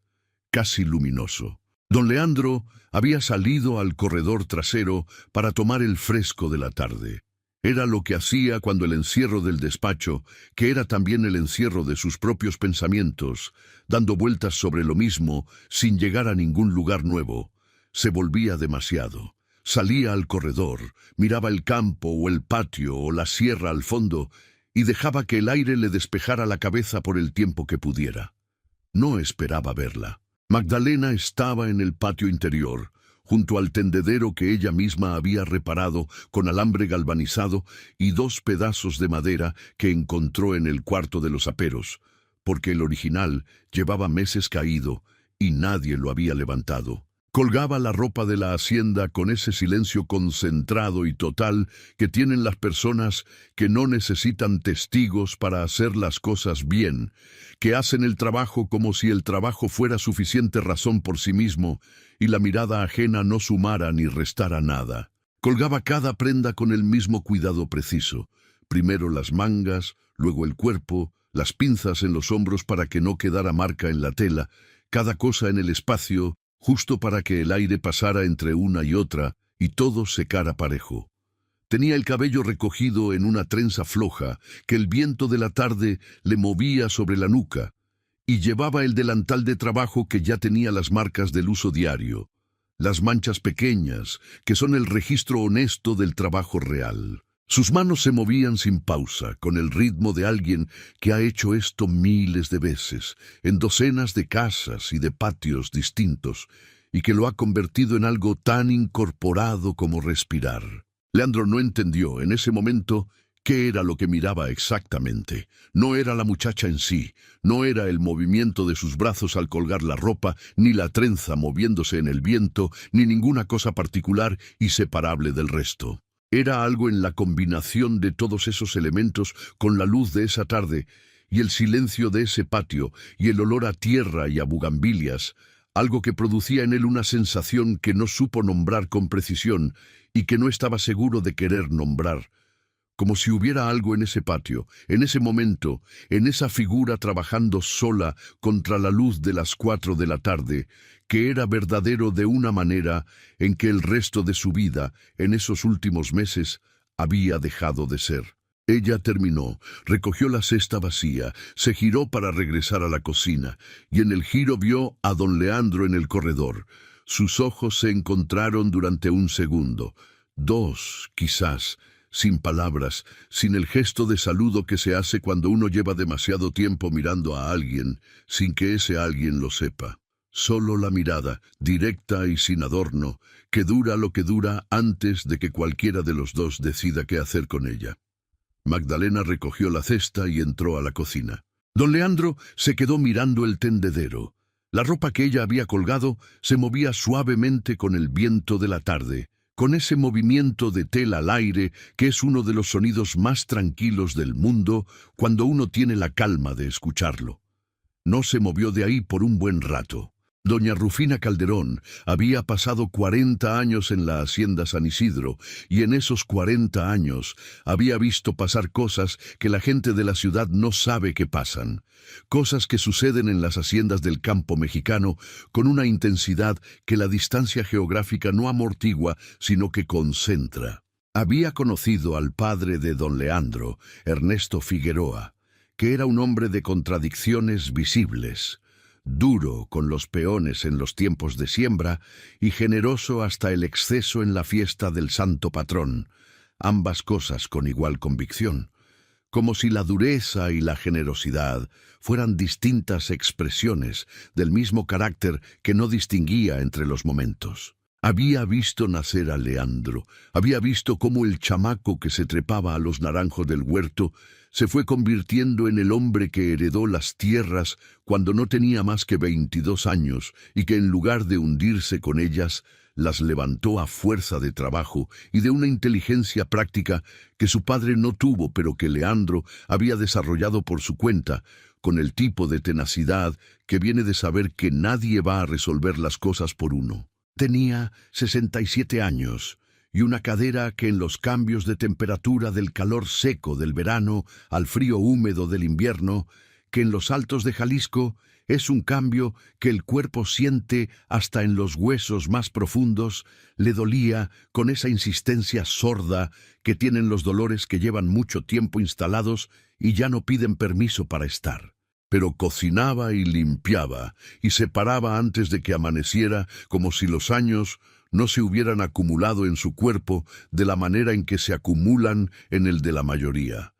S1: casi luminoso. Don Leandro había salido al corredor trasero para tomar el fresco de la tarde. Era lo que hacía cuando el encierro del despacho, que era también el encierro de sus propios pensamientos, dando vueltas sobre lo mismo sin llegar a ningún lugar nuevo, se volvía demasiado. Salía al corredor, miraba el campo o el patio o la sierra al fondo y dejaba que el aire le despejara la cabeza por el tiempo que pudiera. No esperaba verla. Magdalena estaba en el patio interior, junto al tendedero que ella misma había reparado con alambre galvanizado y 2 pedazos de madera que encontró en el cuarto de los aperos, porque el original llevaba meses caído y nadie lo había levantado. Colgaba la ropa de la hacienda con ese silencio concentrado y total que tienen las personas que no necesitan testigos para hacer las cosas bien, que hacen el trabajo como si el trabajo fuera suficiente razón por sí mismo y la mirada ajena no sumara ni restara nada. Colgaba cada prenda con el mismo cuidado preciso, primero las mangas, luego el cuerpo, las pinzas en los hombros para que no quedara marca en la tela, cada cosa en el espacio, justo para que el aire pasara entre una y otra y todo secara parejo. Tenía el cabello recogido en una trenza floja que el viento de la tarde le movía sobre la nuca, y llevaba el delantal de trabajo que ya tenía las marcas del uso diario, las manchas pequeñas que son el registro honesto del trabajo real. Sus manos se movían sin pausa, con el ritmo de alguien que ha hecho esto miles de veces, en docenas de casas y de patios distintos, y que lo ha convertido en algo tan incorporado como respirar. Leandro no entendió en ese momento qué era lo que miraba exactamente. No era la muchacha en sí, no era el movimiento de sus brazos al colgar la ropa, ni la trenza moviéndose en el viento, ni ninguna cosa particular y separable del resto. Era algo en la combinación de todos esos elementos con la luz de esa tarde y el silencio de ese patio y el olor a tierra y a bugambilias, algo que producía en él una sensación que no supo nombrar con precisión y que no estaba seguro de querer nombrar, como si hubiera algo en ese patio, en ese momento, en esa figura trabajando sola contra la luz de las 4 de la tarde, que era verdadero de una manera en que el resto de su vida, en esos últimos meses, había dejado de ser. Ella terminó, recogió la cesta vacía, se giró para regresar a la cocina, y en el giro vio a don Leandro en el corredor. Sus ojos se encontraron durante un segundo, 2, quizás, sin palabras, sin el gesto de saludo que se hace cuando uno lleva demasiado tiempo mirando a alguien, sin que ese alguien lo sepa. Solo la mirada, directa y sin adorno, que dura lo que dura antes de que cualquiera de los dos decida qué hacer con ella. Magdalena recogió la cesta y entró a la cocina. Don Leandro se quedó mirando el tendedero. La ropa que ella había colgado se movía suavemente con el viento de la tarde, con ese movimiento de tela al aire que es uno de los sonidos más tranquilos del mundo cuando uno tiene la calma de escucharlo. No se movió de ahí por un buen rato. Doña Rufina Calderón había pasado 40 años en la hacienda San Isidro, y en esos 40 años había visto pasar cosas que la gente de la ciudad no sabe que pasan. Cosas que suceden en las haciendas del campo mexicano con una intensidad que la distancia geográfica no amortigua, sino que concentra. Había conocido al padre de don Leandro, Ernesto Figueroa, que era un hombre de contradicciones visibles, duro con los peones en los tiempos de siembra y generoso hasta el exceso en la fiesta del santo patrón, ambas cosas con igual convicción, como si la dureza y la generosidad fueran distintas expresiones del mismo carácter que no distinguía entre los momentos. Había visto nacer a Leandro, había visto cómo el chamaco que se trepaba a los naranjos del huerto se fue convirtiendo en el hombre que heredó las tierras cuando no tenía más que 22 años y que en lugar de hundirse con ellas, las levantó a fuerza de trabajo y de una inteligencia práctica que su padre no tuvo, pero que Leandro había desarrollado por su cuenta, con el tipo de tenacidad que viene de saber que nadie va a resolver las cosas por uno. Tenía 67 años y una cadera que en los cambios de temperatura del calor seco del verano al frío húmedo del invierno, que en los altos de Jalisco es un cambio que el cuerpo siente hasta en los huesos más profundos, le dolía con esa insistencia sorda que tienen los dolores que llevan mucho tiempo instalados y ya no piden permiso para estar. Pero cocinaba y limpiaba, y se paraba antes de que amaneciera, como si los años no se hubieran acumulado en su cuerpo de la manera en que se acumulan en el de la mayoría.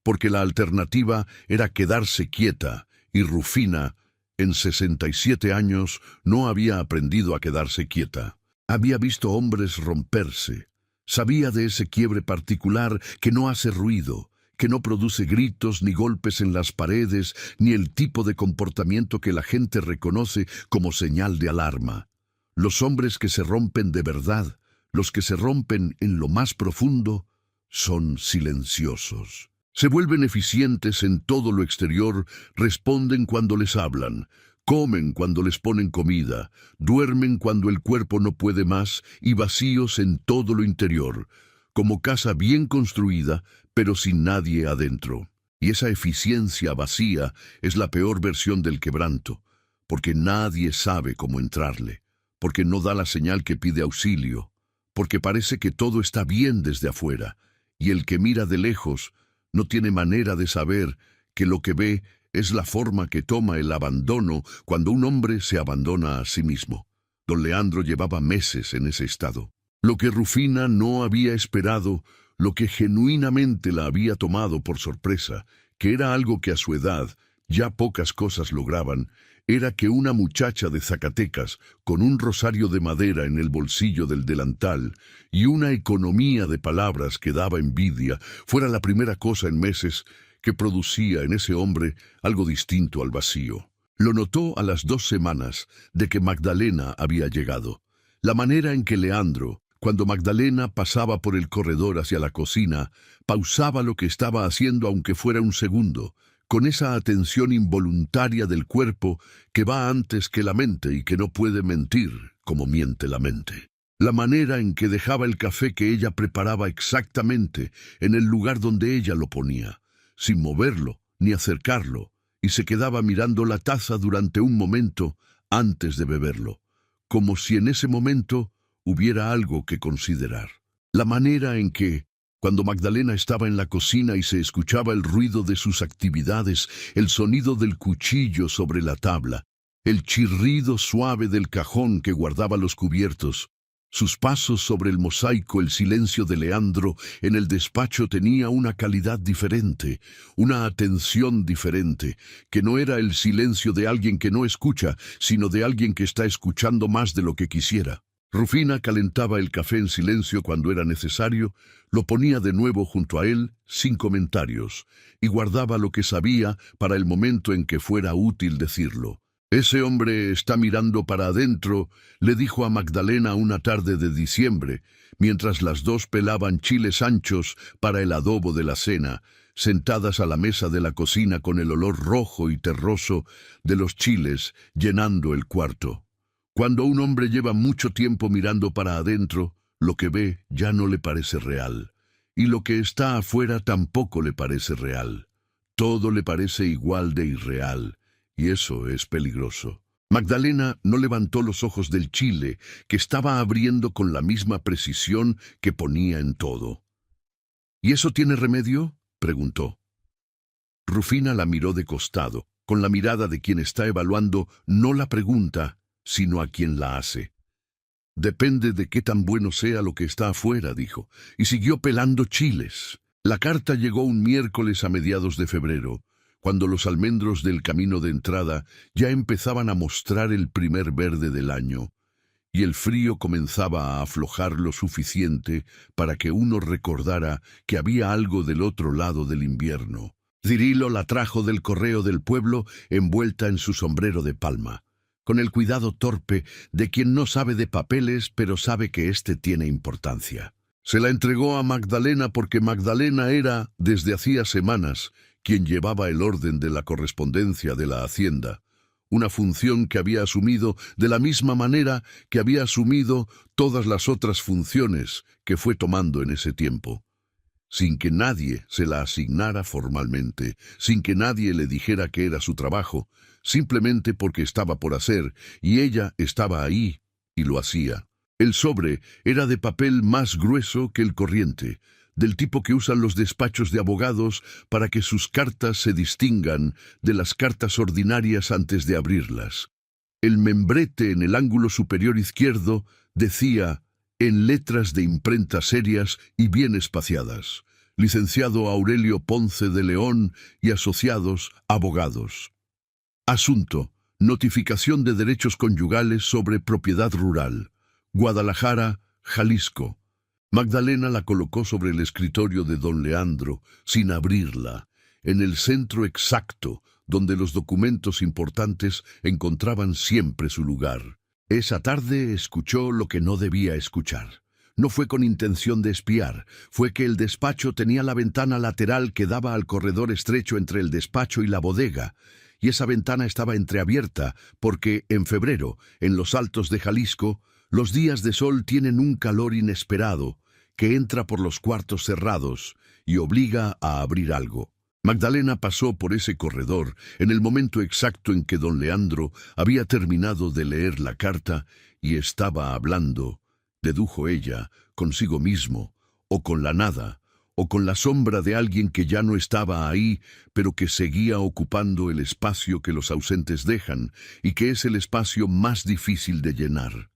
S1: Porque la alternativa era quedarse quieta, y Rufina, en 67 años, no había aprendido a quedarse quieta. Había visto hombres romperse. Sabía de ese quiebre particular que no hace ruido, que no produce gritos ni golpes en las paredes, ni el tipo de comportamiento que la gente reconoce como señal de alarma. Los hombres que se rompen de verdad, los que se rompen en lo más profundo, son silenciosos. Se vuelven eficientes en todo lo exterior, responden cuando les hablan, comen cuando les ponen comida, duermen cuando el cuerpo no puede más y vacíos en todo lo interior, como casa bien construida, pero sin nadie adentro. Y esa eficiencia vacía es la peor versión del quebranto, porque nadie sabe cómo entrarle, porque no da la señal que pide auxilio, porque parece que todo está bien desde afuera, y el que mira de lejos no tiene manera de saber que lo que ve es la forma que toma el abandono cuando un hombre se abandona a sí mismo. Don Leandro llevaba meses en ese estado. Lo que Rufina no había esperado, lo que genuinamente la había tomado por sorpresa, que era algo que a su edad ya pocas cosas lograban, era que una muchacha de Zacatecas, con un rosario de madera en el bolsillo del delantal y una economía de palabras que daba envidia, fuera la primera cosa en meses que producía en ese hombre algo distinto al vacío. Lo notó a las 2 semanas de que Magdalena había llegado. La manera en que Leandro, cuando Magdalena pasaba por el corredor hacia la cocina, pausaba lo que estaba haciendo aunque fuera un segundo, con esa atención involuntaria del cuerpo que va antes que la mente y que no puede mentir como miente la mente. La manera en que dejaba el café que ella preparaba exactamente en el lugar donde ella lo ponía, sin moverlo ni acercarlo, y se quedaba mirando la taza durante un momento antes de beberlo, como si en ese momento hubiera algo que considerar. La manera en que, cuando Magdalena estaba en la cocina y se escuchaba el ruido de sus actividades, el sonido del cuchillo sobre la tabla, el chirrido suave del cajón que guardaba los cubiertos, sus pasos sobre el mosaico, el silencio de Leandro en el despacho tenía una calidad diferente, una atención diferente, que no era el silencio de alguien que no escucha, sino de alguien que está escuchando más de lo que quisiera. Rufina calentaba el café en silencio cuando era necesario, lo ponía de nuevo junto a él, sin comentarios, y guardaba lo que sabía para el momento en que fuera útil decirlo. «Ese hombre está mirando para adentro», le dijo a Magdalena una tarde de diciembre, mientras las dos pelaban chiles anchos para el adobo de la cena, sentadas a la mesa de la cocina con el olor rojo y terroso de los chiles llenando el cuarto. Cuando un hombre lleva mucho tiempo mirando para adentro, lo que ve ya no le parece real, y lo que está afuera tampoco le parece real. Todo le parece igual de irreal, y eso es peligroso. Magdalena no levantó los ojos del chile, que estaba abriendo con la misma precisión que ponía en todo. ¿Y eso tiene remedio?, preguntó. Rufina la miró de costado, con la mirada de quien está evaluando no la pregunta, sino a quien la hace. Depende de qué tan bueno sea lo que está afuera, dijo, y siguió pelando chiles. La carta llegó un miércoles a mediados de febrero, cuando los almendros del camino de entrada ya empezaban a mostrar el primer verde del año, y el frío comenzaba a aflojar lo suficiente para que uno recordara que había algo del otro lado del invierno. Cirilo la trajo del correo del pueblo envuelta en su sombrero de palma, con el cuidado torpe de quien no sabe de papeles pero sabe que éste tiene importancia. Se la entregó a Magdalena porque Magdalena era, desde hacía semanas, quien llevaba el orden de la correspondencia de la hacienda, una función que había asumido de la misma manera que había asumido todas las otras funciones que fue tomando en ese tiempo, sin que nadie se la asignara formalmente, sin que nadie le dijera que era su trabajo, simplemente porque estaba por hacer, y ella estaba ahí y lo hacía. El sobre era de papel más grueso que el corriente, del tipo que usan los despachos de abogados para que sus cartas se distingan de las cartas ordinarias antes de abrirlas. El membrete en el ángulo superior izquierdo decía, en letras de imprenta serias y bien espaciadas, licenciado Aurelio Ponce de León y asociados, abogados. Asunto: notificación de derechos conyugales sobre propiedad rural. Guadalajara, Jalisco. Magdalena la colocó sobre el escritorio de don Leandro, sin abrirla, en el centro exacto, donde los documentos importantes encontraban siempre su lugar. Esa tarde escuchó lo que no debía escuchar. No fue con intención de espiar, fue que el despacho tenía la ventana lateral que daba al corredor estrecho entre el despacho y la bodega, y esa ventana estaba entreabierta porque, en febrero, en los altos de Jalisco, los días de sol tienen un calor inesperado que entra por los cuartos cerrados y obliga a abrir algo. Magdalena pasó por ese corredor en el momento exacto en que don Leandro había terminado de leer la carta y estaba hablando, dedujo ella, consigo mismo, o con la nada, o con la sombra de alguien que ya no estaba ahí, pero que seguía ocupando el espacio que los ausentes dejan y que es el espacio más difícil de llenar.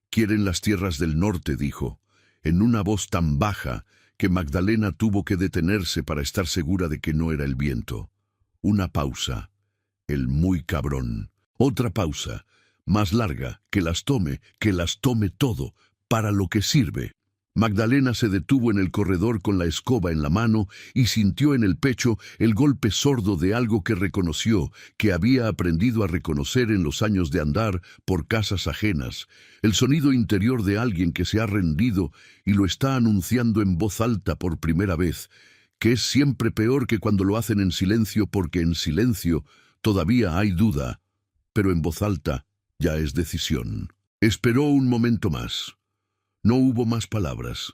S1: «Quieren las tierras del norte», dijo, en una voz tan baja que Magdalena tuvo que detenerse para estar segura de que no era el viento. Una pausa. El muy cabrón. Otra pausa, más larga, que las tome todo, para lo que sirve. Magdalena se detuvo en el corredor con la escoba en la mano y sintió en el pecho el golpe sordo de algo que reconoció, que había aprendido a reconocer en los años de andar por casas ajenas, el sonido interior de alguien que se ha rendido y lo está anunciando en voz alta por primera vez, que es siempre peor que cuando lo hacen en silencio, porque en silencio todavía hay duda, pero en voz alta ya es decisión. Esperó un momento más. No hubo más palabras.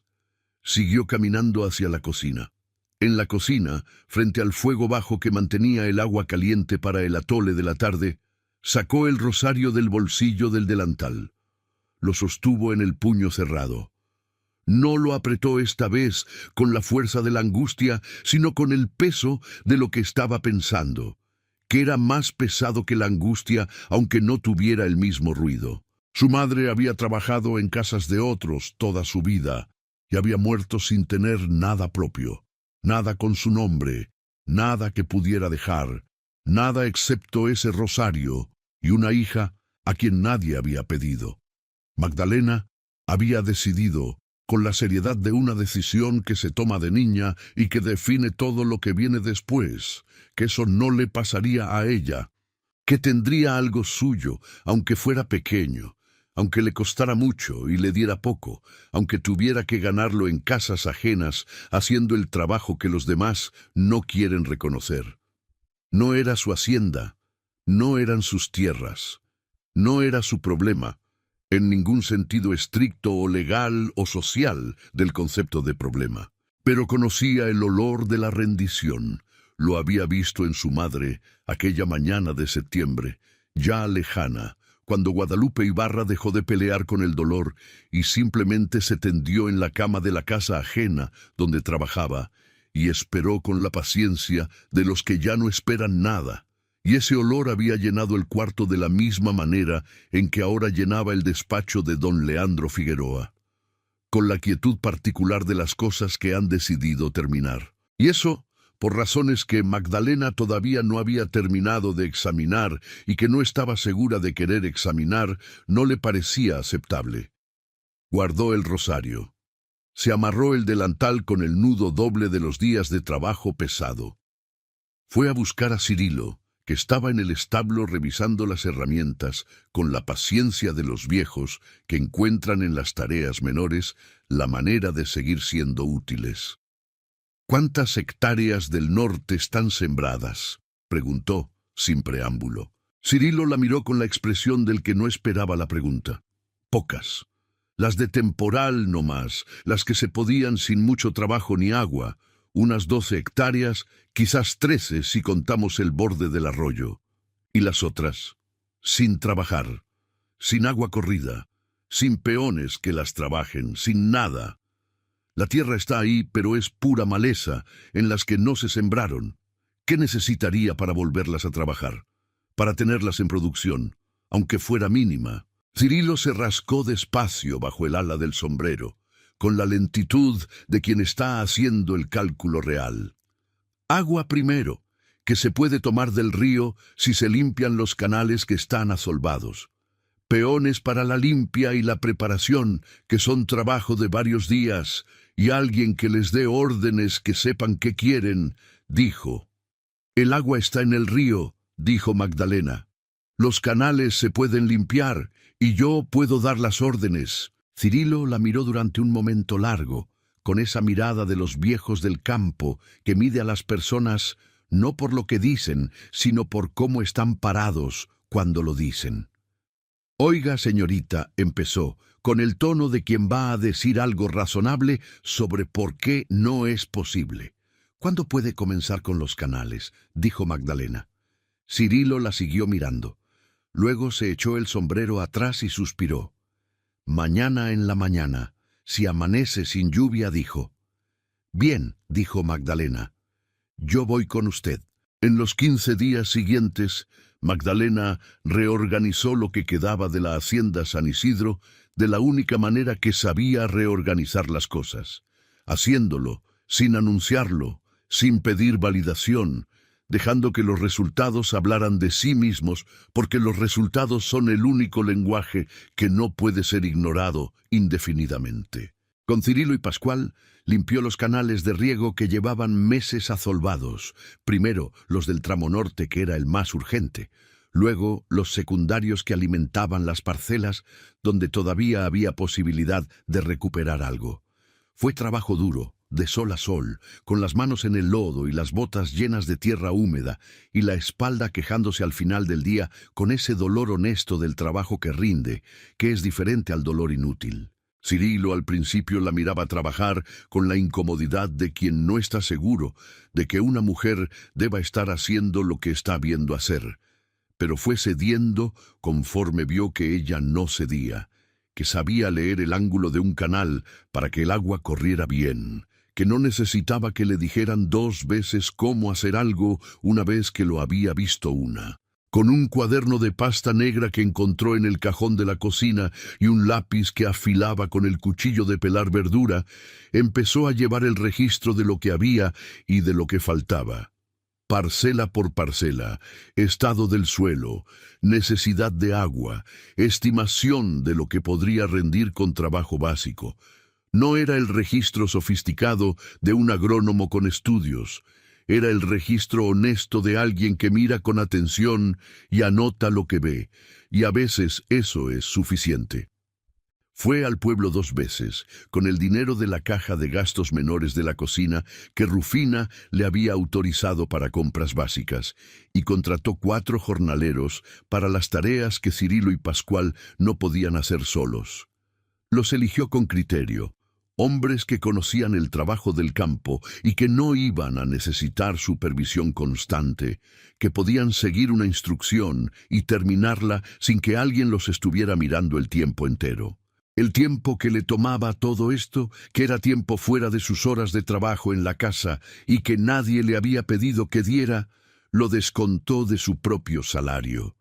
S1: Siguió caminando hacia la cocina. En la cocina, frente al fuego bajo que mantenía el agua caliente para el atole de la tarde, sacó el rosario del bolsillo del delantal. Lo sostuvo en el puño cerrado. No lo apretó esta vez con la fuerza de la angustia, sino con el peso de lo que estaba pensando, que era más pesado que la angustia, aunque no tuviera el mismo ruido. Su madre había trabajado en casas de otros toda su vida y había muerto sin tener nada propio, nada con su nombre, nada que pudiera dejar, nada excepto ese rosario y una hija a quien nadie había pedido. Magdalena había decidido, con la seriedad de una decisión que se toma de niña y que define todo lo que viene después, que eso no le pasaría a ella, que tendría algo suyo, aunque fuera pequeño, aunque le costara mucho y le diera poco, aunque tuviera que ganarlo en casas ajenas, haciendo el trabajo que los demás no quieren reconocer. No era su hacienda, no eran sus tierras, No era su problema, en ningún sentido estricto o legal o social del concepto de problema. Pero conocía el olor de la rendición. Lo había visto en su madre aquella mañana de septiembre, ya lejana, cuando Guadalupe Ibarra dejó de pelear con el dolor y simplemente se tendió en la cama de la casa ajena donde trabajaba y esperó con la paciencia de los que ya no esperan nada. Y ese olor había llenado el cuarto de la misma manera en que ahora llenaba el despacho de don Leandro Figueroa, con la quietud particular de las cosas que han decidido terminar. Y eso, por razones que Magdalena todavía no había terminado de examinar y que no estaba segura de querer examinar, no le parecía aceptable. Guardó el rosario. Se amarró el delantal con el nudo doble de los días de trabajo pesado. Fue a buscar a Cirilo, que estaba en el establo revisando las herramientas, con la paciencia de los viejos que encuentran en las tareas menores la manera de seguir siendo útiles. —¿Cuántas hectáreas del norte están sembradas? —preguntó, sin preámbulo. Cirilo la miró con la expresión del que no esperaba la pregunta. —Pocas. Las de temporal no más, las que se podían sin mucho trabajo ni agua. Unas 12 hectáreas, quizás 13 si contamos el borde del arroyo. ¿Y las otras? Sin trabajar, sin agua corrida, sin peones que las trabajen, sin nada. La tierra está ahí, pero es pura maleza, en las que no se sembraron. ¿Qué necesitaría para volverlas a trabajar? Para tenerlas en producción, aunque fuera mínima. Cirilo se rascó despacio bajo el ala del sombrero, con la lentitud de quien está haciendo el cálculo real. Agua primero, que se puede tomar del río si se limpian los canales que están asolvados. Peones para la limpia y la preparación, que son trabajo de varios días, y alguien que les dé órdenes que sepan qué quieren, dijo. El agua está en el río, dijo Magdalena. Los canales se pueden limpiar, y yo puedo dar las órdenes. Cirilo la miró durante un momento largo, con esa mirada de los viejos del campo que mide a las personas no por lo que dicen, sino por cómo están parados cuando lo dicen. Oiga, señorita, empezó, con el tono de quien va a decir algo razonable sobre por qué no es posible. ¿Cuándo puede comenzar con los canales?, dijo Magdalena. Cirilo la siguió mirando. Luego se echó el sombrero atrás y suspiró. Mañana en la mañana, si amanece sin lluvia, dijo. Bien, dijo Magdalena. Yo voy con usted. En los 15 días siguientes, Magdalena reorganizó lo que quedaba de la hacienda San Isidro de la única manera que sabía reorganizar las cosas, haciéndolo, sin anunciarlo, sin pedir validación, dejando que los resultados hablaran de sí mismos, porque los resultados son el único lenguaje que no puede ser ignorado indefinidamente. Con Cirilo y Pascual limpió los canales de riego que llevaban meses azolvados, primero los del tramo norte, que era el más urgente, luego los secundarios que alimentaban las parcelas donde todavía había posibilidad de recuperar algo. Fue trabajo duro, de sol a sol, con las manos en el lodo y las botas llenas de tierra húmeda, y la espalda quejándose al final del día con ese dolor honesto del trabajo que rinde, que es diferente al dolor inútil. Cirilo al principio la miraba trabajar con la incomodidad de quien no está seguro de que una mujer deba estar haciendo lo que está viendo hacer, pero fue cediendo conforme vio que ella no cedía, que sabía leer el ángulo de un canal para que el agua corriera bien, que no necesitaba que le dijeran 2 veces cómo hacer algo una vez que lo había visto una. Con un cuaderno de pasta negra que encontró en el cajón de la cocina y un lápiz que afilaba con el cuchillo de pelar verdura, empezó a llevar el registro de lo que había y de lo que faltaba. Parcela por parcela, estado del suelo, necesidad de agua, estimación de lo que podría rendir con trabajo básico. No era el registro sofisticado de un agrónomo con estudios. Era el registro honesto de alguien que mira con atención y anota lo que ve, y a veces eso es suficiente. Fue al pueblo 2 veces, con el dinero de la caja de gastos menores de la cocina que Rufina le había autorizado para compras básicas, y contrató 4 jornaleros para las tareas que Cirilo y Pascual no podían hacer solos. Los eligió con criterio, hombres que conocían el trabajo del campo y que no iban a necesitar supervisión constante, que podían seguir una instrucción y terminarla sin que alguien los estuviera mirando el tiempo entero. El tiempo que le tomaba todo esto, que era tiempo fuera de sus horas de trabajo en la casa y que nadie le había pedido que diera, lo descontó de su propio salario.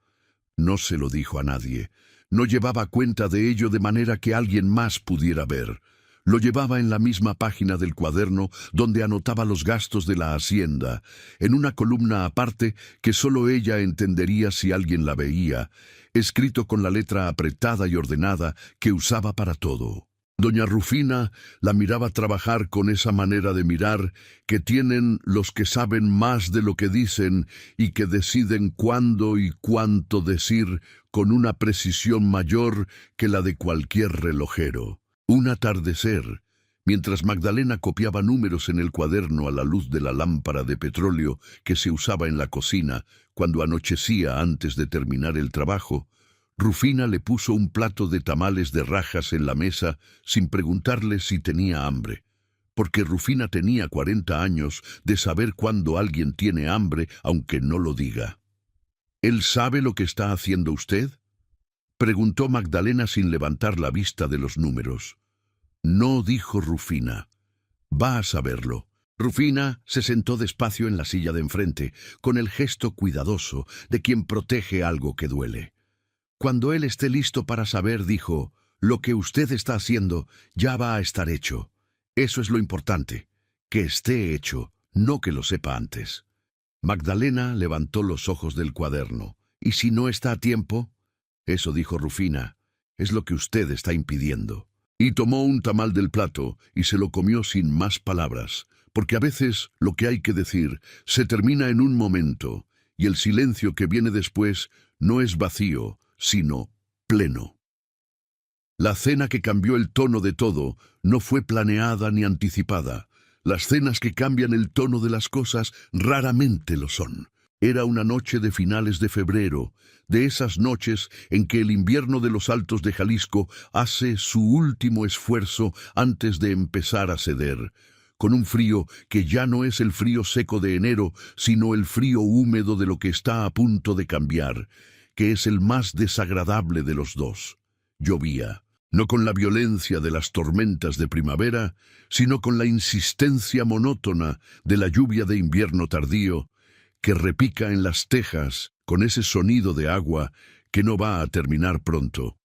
S1: No se lo dijo a nadie. No llevaba cuenta de ello de manera que alguien más pudiera ver. Lo llevaba en la misma página del cuaderno donde anotaba los gastos de la hacienda, en una columna aparte que solo ella entendería si alguien la veía, escrito con la letra apretada y ordenada que usaba para todo. Doña Rufina la miraba trabajar con esa manera de mirar que tienen los que saben más de lo que dicen y que deciden cuándo y cuánto decir con una precisión mayor que la de cualquier relojero. Un atardecer, mientras Magdalena copiaba números en el cuaderno a la luz de la lámpara de petróleo que se usaba en la cocina cuando anochecía antes de terminar el trabajo, Rufina le puso un plato de tamales de rajas en la mesa sin preguntarle si tenía hambre, porque Rufina tenía 40 años de saber cuándo alguien tiene hambre aunque no lo diga. ¿Él sabe lo que está haciendo usted?, preguntó Magdalena sin levantar la vista de los números. No, dijo Rufina. Va a saberlo. Rufina se sentó despacio en la silla de enfrente, con el gesto cuidadoso de quien protege algo que duele. Cuando él esté listo para saber, dijo, lo que usted está haciendo ya va a estar hecho. Eso es lo importante, que esté hecho, no que lo sepa antes. Magdalena levantó los ojos del cuaderno. ¿Y si no está a tiempo? Eso, dijo Rufina, es lo que usted está impidiendo. Y tomó un tamal del plato y se lo comió sin más palabras, porque a veces lo que hay que decir se termina en un momento, y el silencio que viene después no es vacío, sino pleno. La cena que cambió el tono de todo no fue planeada ni anticipada. Las cenas que cambian el tono de las cosas raramente lo son. Era una noche de finales de febrero, de esas noches en que el invierno de los Altos de Jalisco hace su último esfuerzo antes de empezar a ceder, con un frío que ya no es el frío seco de enero, sino el frío húmedo de lo que está a punto de cambiar, que es el más desagradable de los dos. Llovía, no con la violencia de las tormentas de primavera, sino con la insistencia monótona de la lluvia de invierno tardío, que repica en las tejas con ese sonido de agua que no va a terminar pronto,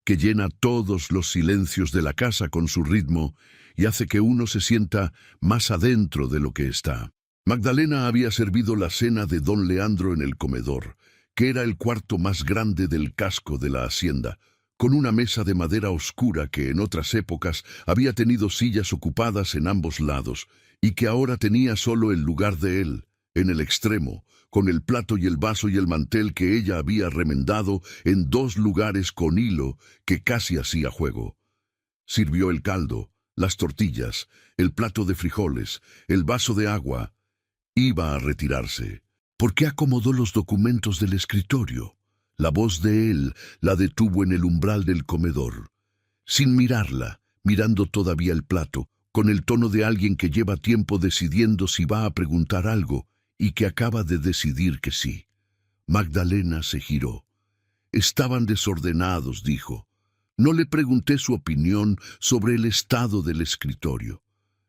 S1: que llena todos los silencios de la casa con su ritmo y hace que uno se sienta más adentro de lo que está. Magdalena había servido la cena de don Leandro en el comedor, que era el cuarto más grande del casco de la hacienda, con una mesa de madera oscura que en otras épocas había tenido sillas ocupadas en ambos lados y que ahora tenía solo el lugar de él, en el extremo, con el plato y el vaso y el mantel que ella había remendado en 2 lugares con hilo que casi hacía juego. Sirvió el caldo, las tortillas, el plato de frijoles, el vaso de agua. Iba a retirarse. ¿Por qué acomodó los documentos del escritorio? La voz de él la detuvo en el umbral del comedor. Sin mirarla, mirando todavía el plato, con el tono de alguien que lleva tiempo decidiendo si va a preguntar algo y que acaba de decidir que sí. Magdalena se giró. Estaban desordenados, dijo. No le pregunté su opinión sobre el estado del escritorio.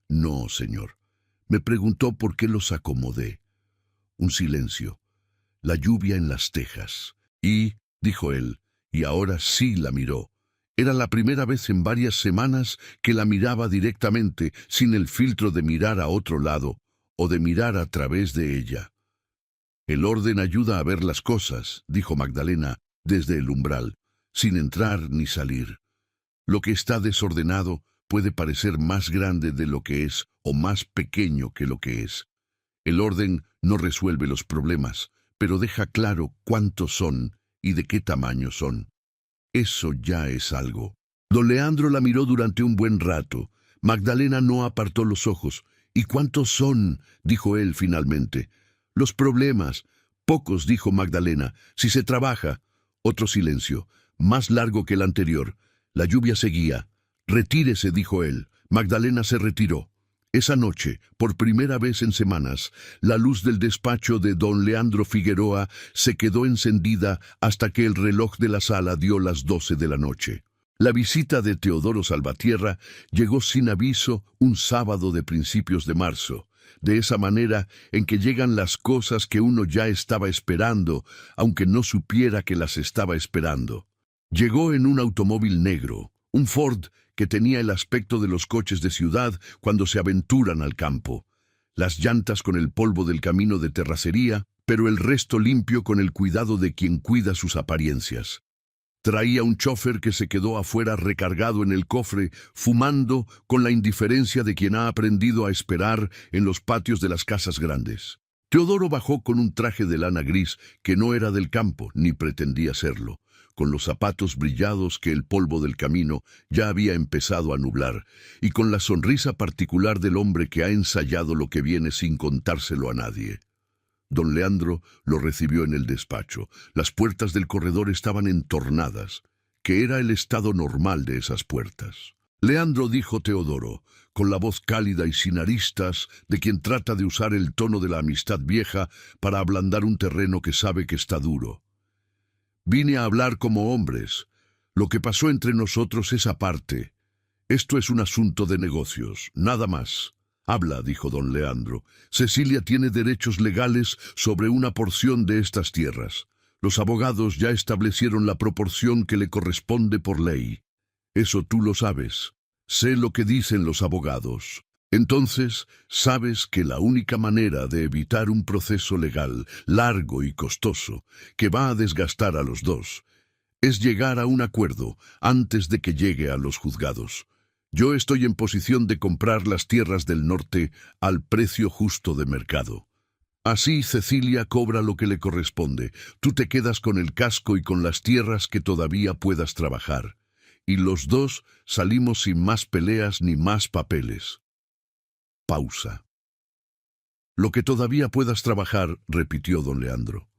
S1: No, señor. Me preguntó por qué los acomodé. Un silencio. La lluvia en las tejas. Y, dijo él, y ahora sí la miró. Era la primera vez en varias semanas que la miraba directamente, sin el filtro de mirar a otro lado o de mirar a través de ella. El orden ayuda a ver las cosas, dijo Magdalena desde el umbral, sin entrar ni salir. Lo que está desordenado puede parecer más grande de lo que es o más pequeño que lo que es. El orden no resuelve los problemas, pero deja claro cuántos son y de qué tamaño son. Eso ya es algo. Don Leandro la miró durante un buen rato. Magdalena no apartó los ojos. «¿Y cuántos son?», dijo él finalmente. «Los problemas». «Pocos», dijo Magdalena, «si se trabaja». Otro silencio, más largo que el anterior. La lluvia seguía. «Retírese», dijo él. Magdalena se retiró. Esa noche, por primera vez en semanas, la luz del despacho de don Leandro Figueroa se quedó encendida hasta que el reloj de la sala dio las 12 de la noche. La visita de Teodoro Salvatierra llegó sin aviso un sábado de principios de marzo, de esa manera en que llegan las cosas que uno ya estaba esperando, aunque no supiera que las estaba esperando. Llegó en un automóvil negro, un Ford que tenía el aspecto de los coches de ciudad cuando se aventuran al campo. Las llantas con el polvo del camino de terracería, pero el resto limpio con el cuidado de quien cuida sus apariencias. Traía un chofer que se quedó afuera recargado en el cofre, fumando con la indiferencia de quien ha aprendido a esperar en los patios de las casas grandes. Teodoro bajó con un traje de lana gris que no era del campo, ni pretendía serlo, con los zapatos brillados que el polvo del camino ya había empezado a nublar, y con la sonrisa particular del hombre que ha ensayado lo que viene sin contárselo a nadie. Don Leandro lo recibió en el despacho. Las puertas del corredor estaban entornadas, que era el estado normal de esas puertas. «Leandro», dijo Teodoro, con la voz cálida y sin aristas de quien trata de usar el tono de la amistad vieja para ablandar un terreno que sabe que está duro. «Vine a hablar como hombres. Lo que pasó entre nosotros es aparte. Esto es un asunto de negocios, nada más». «Habla», dijo don Leandro. «Cecilia tiene derechos legales sobre una porción de estas tierras. Los abogados ya establecieron la proporción que le corresponde por ley. Eso tú lo sabes. Sé lo que dicen los abogados. Entonces, sabes que la única manera de evitar un proceso legal, largo y costoso, que va a desgastar a los dos, es llegar a un acuerdo antes de que llegue a los juzgados. Yo estoy en posición de comprar las tierras del norte al precio justo de mercado. Así Cecilia cobra lo que le corresponde. Tú te quedas con el casco y con las tierras que todavía puedas trabajar. Y los dos salimos sin más peleas ni más papeles». Pausa. «Lo que todavía puedas trabajar», repitió don Leandro.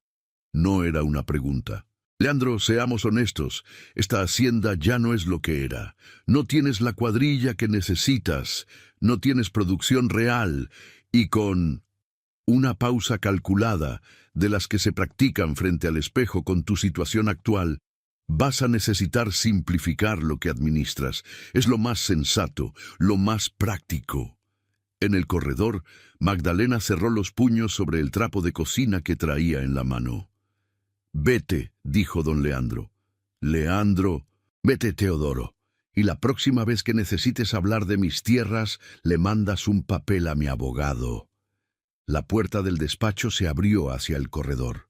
S1: No era una pregunta. «Leandro, seamos honestos, esta hacienda ya no es lo que era. No tienes la cuadrilla que necesitas, no tienes producción real, y con una pausa calculada de las que se practican frente al espejo con tu situación actual, vas a necesitar simplificar lo que administras. Es lo más sensato, lo más práctico». En el corredor, Magdalena cerró los puños sobre el trapo de cocina que traía en la mano. «Vete», dijo don Leandro. «Leandro, vete, Teodoro, y la próxima vez que necesites hablar de mis tierras, le mandas un papel a mi abogado». La puerta del despacho se abrió hacia el corredor.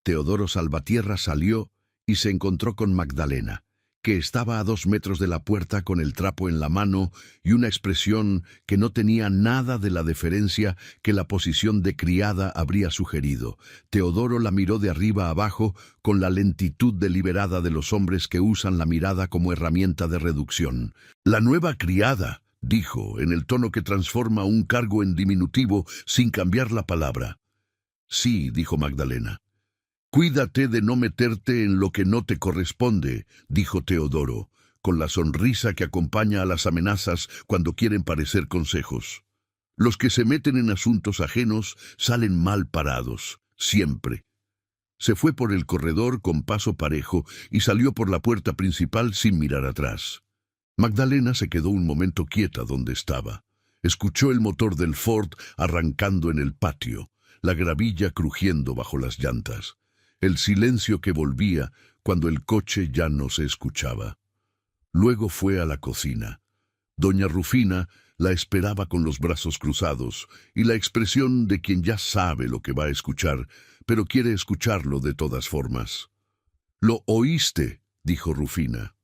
S1: Teodoro Salvatierra salió y se encontró con Magdalena, que estaba a 2 metros de la puerta con el trapo en la mano y una expresión que no tenía nada de la deferencia que la posición de criada habría sugerido. Teodoro la miró de arriba abajo con la lentitud deliberada de los hombres que usan la mirada como herramienta de reducción. «La nueva criada», dijo, en el tono que transforma un cargo en diminutivo sin cambiar la palabra. «Sí», dijo Magdalena. «Cuídate de no meterte en lo que no te corresponde», dijo Teodoro, con la sonrisa que acompaña a las amenazas cuando quieren parecer consejos. «Los que se meten en asuntos ajenos salen mal parados, siempre». Se fue por el corredor con paso parejo y salió por la puerta principal sin mirar atrás. Magdalena se quedó un momento quieta donde estaba. Escuchó el motor del Ford arrancando en el patio, la gravilla crujiendo bajo las llantas. El silencio que volvía cuando el coche ya no se escuchaba. Luego fue a la cocina. Doña Rufina la esperaba con los brazos cruzados y la expresión de quien ya sabe lo que va a escuchar, pero quiere escucharlo de todas formas. «¿Lo oíste?», dijo Rufina.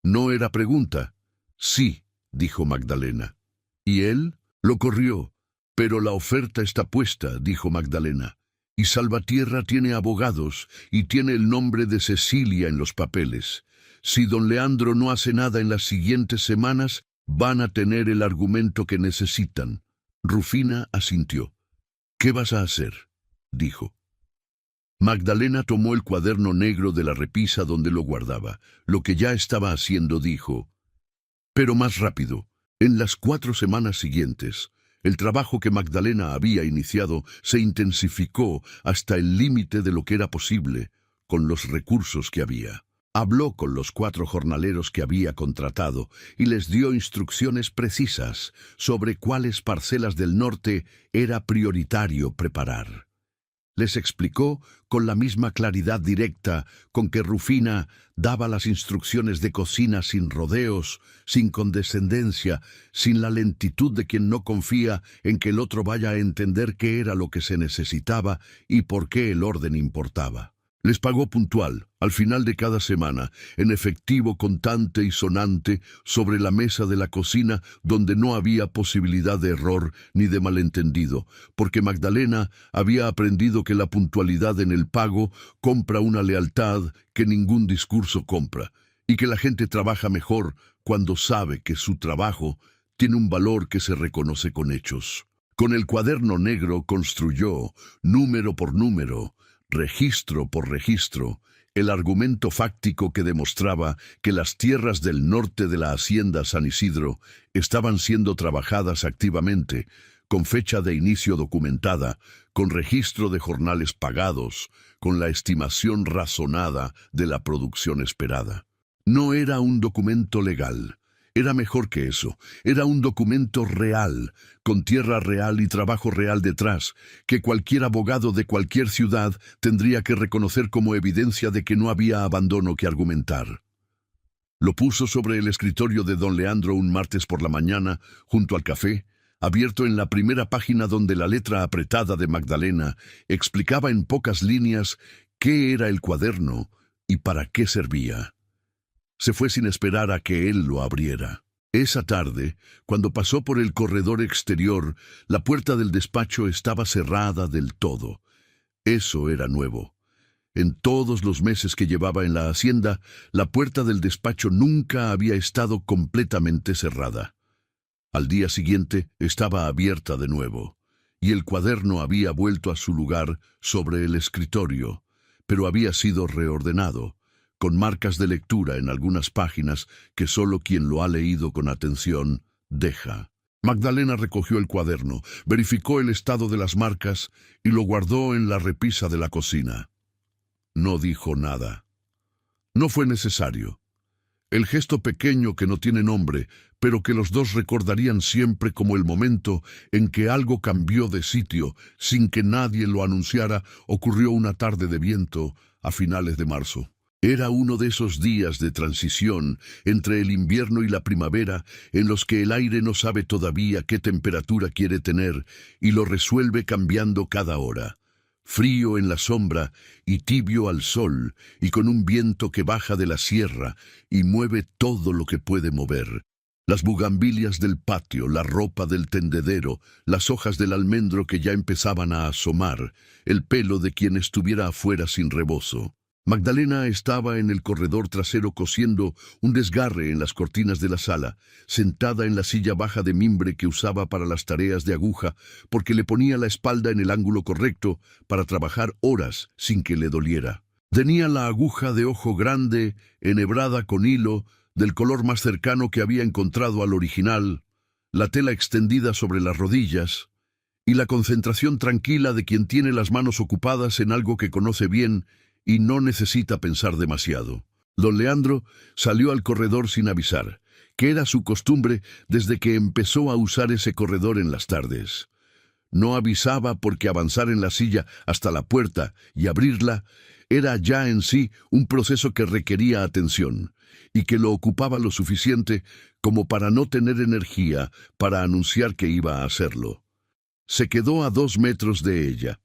S1: No era pregunta. «Sí», dijo Magdalena. «¿Y él?». «Lo corrió. Pero la oferta está puesta», dijo Magdalena. «Y Salvatierra tiene abogados y tiene el nombre de Cecilia en los papeles. Si don Leandro no hace nada en las siguientes semanas, van a tener el argumento que necesitan. Rufina asintió. ¿Qué vas a hacer?, dijo. Magdalena tomó el cuaderno negro de la repisa donde lo guardaba. Lo que ya estaba haciendo, dijo. Pero más rápido. En las 4 semanas siguientes, el trabajo que Magdalena había iniciado se intensificó hasta el límite de lo que era posible, con los recursos que había. Habló con los 4 jornaleros que había contratado y les dio instrucciones precisas sobre cuáles parcelas del norte era prioritario preparar. Les explicó con la misma claridad directa con que Rufina daba las instrucciones de cocina, sin rodeos, sin condescendencia, sin la lentitud de quien no confía en que el otro vaya a entender qué era lo que se necesitaba y por qué el orden importaba. Les pagó puntual, al final de cada semana, en efectivo contante y sonante sobre la mesa de la cocina, donde no había posibilidad de error ni de malentendido, porque Magdalena había aprendido que la puntualidad en el pago compra una lealtad que ningún discurso compra, y que la gente trabaja mejor cuando sabe que su trabajo tiene un valor que se reconoce con hechos. Con el cuaderno negro construyó, número por número, registro por registro, el argumento fáctico que demostraba que las tierras del norte de la hacienda San Isidro estaban siendo trabajadas activamente, con fecha de inicio documentada, con registro de jornales pagados, con la estimación razonada de la producción esperada. No era un documento legal. Era mejor que eso. Era un documento real, con tierra real y trabajo real detrás, que cualquier abogado de cualquier ciudad tendría que reconocer como evidencia de que no había abandono que argumentar. Lo puso sobre el escritorio de don Leandro un martes por la mañana, junto al café, abierto en la primera página donde la letra apretada de Magdalena explicaba en pocas líneas qué era el cuaderno y para qué servía. Se fue sin esperar a que él lo abriera. Esa tarde, cuando pasó por el corredor exterior, la puerta del despacho estaba cerrada del todo. Eso era nuevo. En todos los meses que llevaba en la hacienda, la puerta del despacho nunca había estado completamente cerrada. Al día siguiente estaba abierta de nuevo, y el cuaderno había vuelto a su lugar sobre el escritorio, pero había sido reordenado, con marcas de lectura en algunas páginas que solo quien lo ha leído con atención deja. Magdalena recogió el cuaderno, verificó el estado de las marcas y lo guardó en la repisa de la cocina. No dijo nada. No fue necesario. El gesto pequeño que no tiene nombre, pero que los dos recordarían siempre como el momento en que algo cambió de sitio sin que nadie lo anunciara, ocurrió una tarde de viento a finales de marzo. Era uno de esos días de transición entre el invierno y la primavera en los que el aire no sabe todavía qué temperatura quiere tener y lo resuelve cambiando cada hora. Frío en la sombra y tibio al sol, y con un viento que baja de la sierra y mueve todo lo que puede mover. Las bugambilias del patio, la ropa del tendedero, las hojas del almendro que ya empezaban a asomar, el pelo de quien estuviera afuera sin rebozo. Magdalena estaba en el corredor trasero cosiendo un desgarre en las cortinas de la sala, sentada en la silla baja de mimbre que usaba para las tareas de aguja, porque le ponía la espalda en el ángulo correcto para trabajar horas sin que le doliera. Tenía la aguja de ojo grande, enhebrada con hilo, del color más cercano que había encontrado al original, la tela extendida sobre las rodillas, y la concentración tranquila de quien tiene las manos ocupadas en algo que conoce bien y no necesita pensar demasiado. Don Leandro salió al corredor sin avisar, que era su costumbre desde que empezó a usar ese corredor en las tardes. No avisaba porque avanzar en la silla hasta la puerta y abrirla era ya en sí un proceso que requería atención, y que lo ocupaba lo suficiente como para no tener energía para anunciar que iba a hacerlo. Se quedó a 2 metros de ella.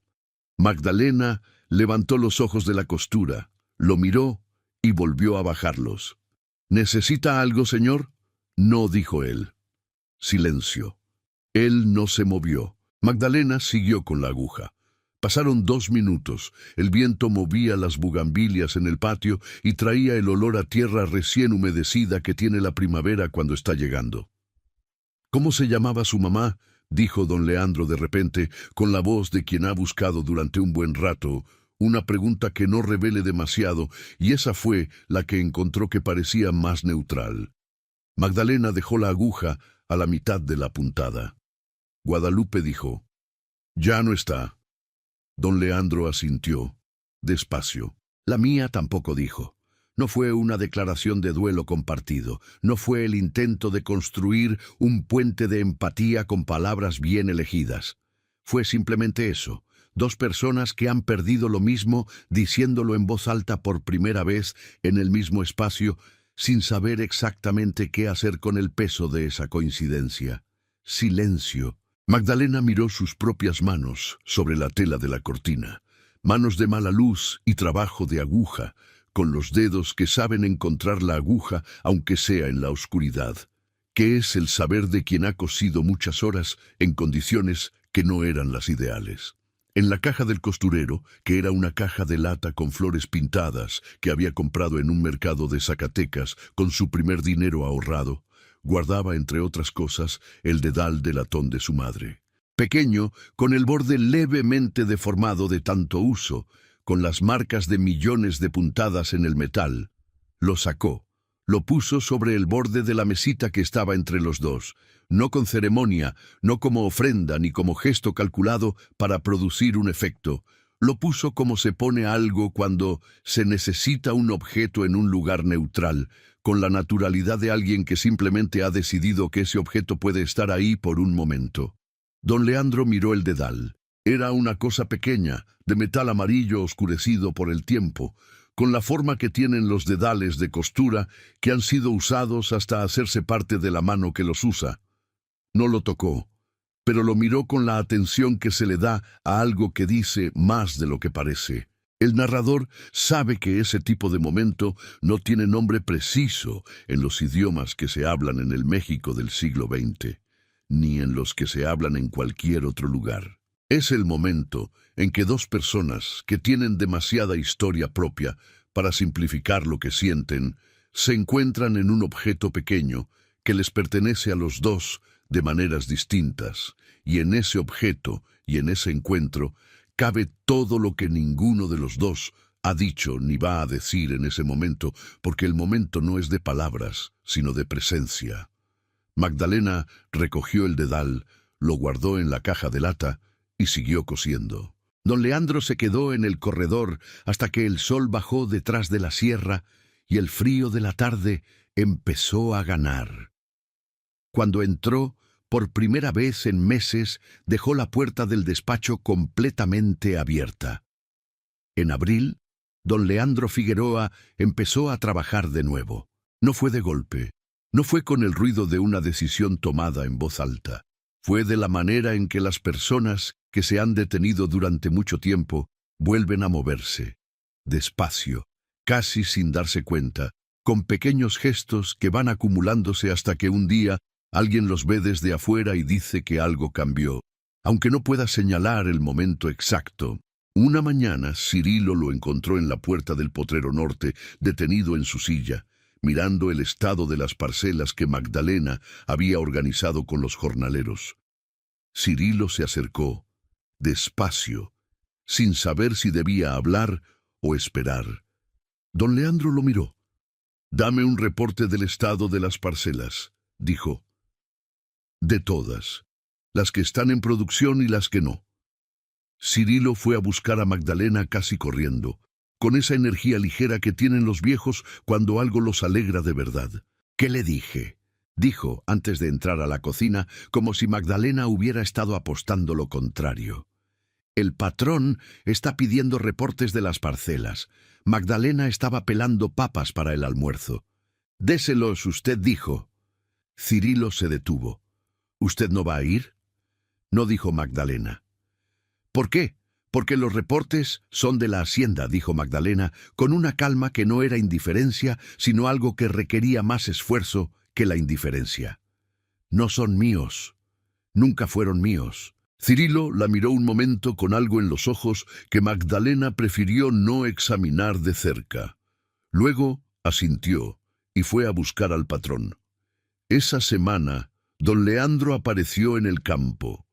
S1: Magdalena levantó los ojos de la costura, lo miró y volvió a bajarlos. ¿Necesita algo, señor? No, dijo él. Silencio. Él no se movió. Magdalena siguió con la aguja. Pasaron 2 minutos. El viento movía las bugambilias en el patio y traía el olor a tierra recién humedecida que tiene la primavera cuando está llegando. ¿Cómo se llamaba su mamá?, dijo don Leandro de repente, con la voz de quien ha buscado durante un buen rato una pregunta que no revele demasiado, y esa fue la que encontró que parecía más neutral. Magdalena dejó la aguja a la mitad de la puntada. Guadalupe dijo: «Ya no está». Don Leandro asintió, despacio. La mía tampoco, dijo. No fue una declaración de duelo compartido, no fue el intento de construir un puente de empatía con palabras bien elegidas. Fue simplemente eso, dos personas que han perdido lo mismo diciéndolo en voz alta por primera vez en el mismo espacio, sin saber exactamente qué hacer con el peso de esa coincidencia. Silencio. Magdalena miró sus propias manos sobre la tela de la cortina, manos de mala luz y trabajo de aguja, con los dedos que saben encontrar la aguja aunque sea en la oscuridad, que es el saber de quien ha cosido muchas horas en condiciones que no eran las ideales. En la caja del costurero, que era una caja de lata con flores pintadas que había comprado en un mercado de Zacatecas con su primer dinero ahorrado, guardaba, entre otras cosas, el dedal de latón de su madre. Pequeño, con el borde levemente deformado de tanto uso, con las marcas de millones de puntadas en el metal, lo sacó, lo puso sobre el borde de la mesita que estaba entre los dos, no con ceremonia, no como ofrenda ni como gesto calculado para producir un efecto. Lo puso como se pone algo cuando se necesita un objeto en un lugar neutral, con la naturalidad de alguien que simplemente ha decidido que ese objeto puede estar ahí por un momento. Don Leandro miró el dedal. Era una cosa pequeña, de metal amarillo oscurecido por el tiempo, con la forma que tienen los dedales de costura que han sido usados hasta hacerse parte de la mano que los usa. No lo tocó, pero lo miró con la atención que se le da a algo que dice más de lo que parece. El narrador sabe que ese tipo de momento no tiene nombre preciso en los idiomas que se hablan en el México del siglo XX, ni en los que se hablan en cualquier otro lugar. Es el momento en que dos personas que tienen demasiada historia propia para simplificar lo que sienten, se encuentran en un objeto pequeño que les pertenece a los dos de maneras distintas, y en ese objeto y en ese encuentro cabe todo lo que ninguno de los dos ha dicho ni va a decir en ese momento, porque el momento no es de palabras, sino de presencia. Magdalena recogió el dedal, lo guardó en la caja de lata y siguió cosiendo. Don Leandro se quedó en el corredor hasta que el sol bajó detrás de la sierra y el frío de la tarde empezó a ganar. Cuando entró, por primera vez en meses, dejó la puerta del despacho completamente abierta. En abril, don Leandro Figueroa empezó a trabajar de nuevo. No fue de golpe, no fue con el ruido de una decisión tomada en voz alta. Fue de la manera en que las personas que se han detenido durante mucho tiempo vuelven a moverse, despacio, casi sin darse cuenta, con pequeños gestos que van acumulándose hasta que un día alguien los ve desde afuera y dice que algo cambió, aunque no pueda señalar el momento exacto. Una mañana, Cirilo lo encontró en la puerta del Potrero Norte, detenido en su silla, mirando el estado de las parcelas que Magdalena había organizado con los jornaleros. Cirilo se acercó, despacio, sin saber si debía hablar o esperar. Don Leandro lo miró. «Dame un reporte del estado de las parcelas», dijo. «De todas, las que están en producción y las que no». Cirilo fue a buscar a Magdalena casi corriendo, con esa energía ligera que tienen los viejos cuando algo los alegra de verdad. «¿Qué le dije?», dijo antes de entrar a la cocina, como si Magdalena hubiera estado apostando lo contrario. «El patrón está pidiendo reportes de las parcelas. Magdalena estaba pelando papas para el almuerzo. Déselos, usted dijo». Cirilo se detuvo. «¿Usted no va a ir?», no dijo Magdalena. «¿Por qué?». «Porque los reportes son de la hacienda», dijo Magdalena, con una calma que no era indiferencia, sino algo que requería más esfuerzo que la indiferencia. «No son míos. Nunca fueron míos. Cirilo la miró un momento con algo en los ojos que Magdalena prefirió no examinar de cerca. Luego asintió y fue a buscar al patrón. Esa semana, don Leandro apareció en el campo,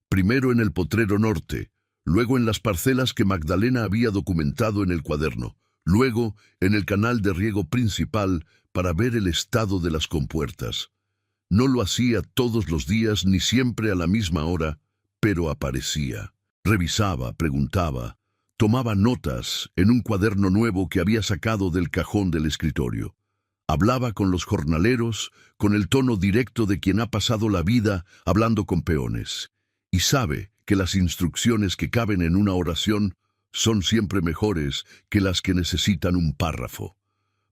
S1: primero en el potrero norte, luego en las parcelas que Magdalena había documentado en el cuaderno, luego en el canal de riego principal para ver el estado de las compuertas. No lo hacía todos los días ni siempre a la misma hora, pero aparecía. Revisaba, preguntaba, tomaba notas en un cuaderno nuevo que había sacado del cajón del escritorio. Hablaba con los jornaleros con el tono directo de quien ha pasado la vida hablando con peones, y sabe que las instrucciones que caben en una oración son siempre mejores que las que necesitan un párrafo.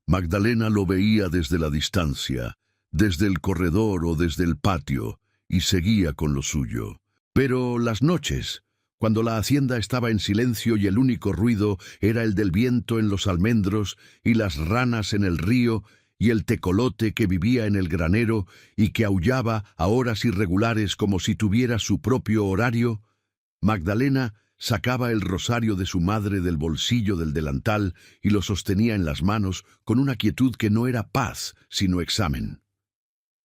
S1: Magdalena lo veía desde la distancia, desde el corredor o desde el patio, y seguía con lo suyo. Pero las noches, cuando la hacienda estaba en silencio y el único ruido era el del viento en los almendros y las ranas en el río y el tecolote que vivía en el granero y que aullaba a horas irregulares como si tuviera su propio horario, Magdalena sacaba el rosario de su madre del bolsillo del delantal y lo sostenía en las manos con una quietud que no era paz, sino examen.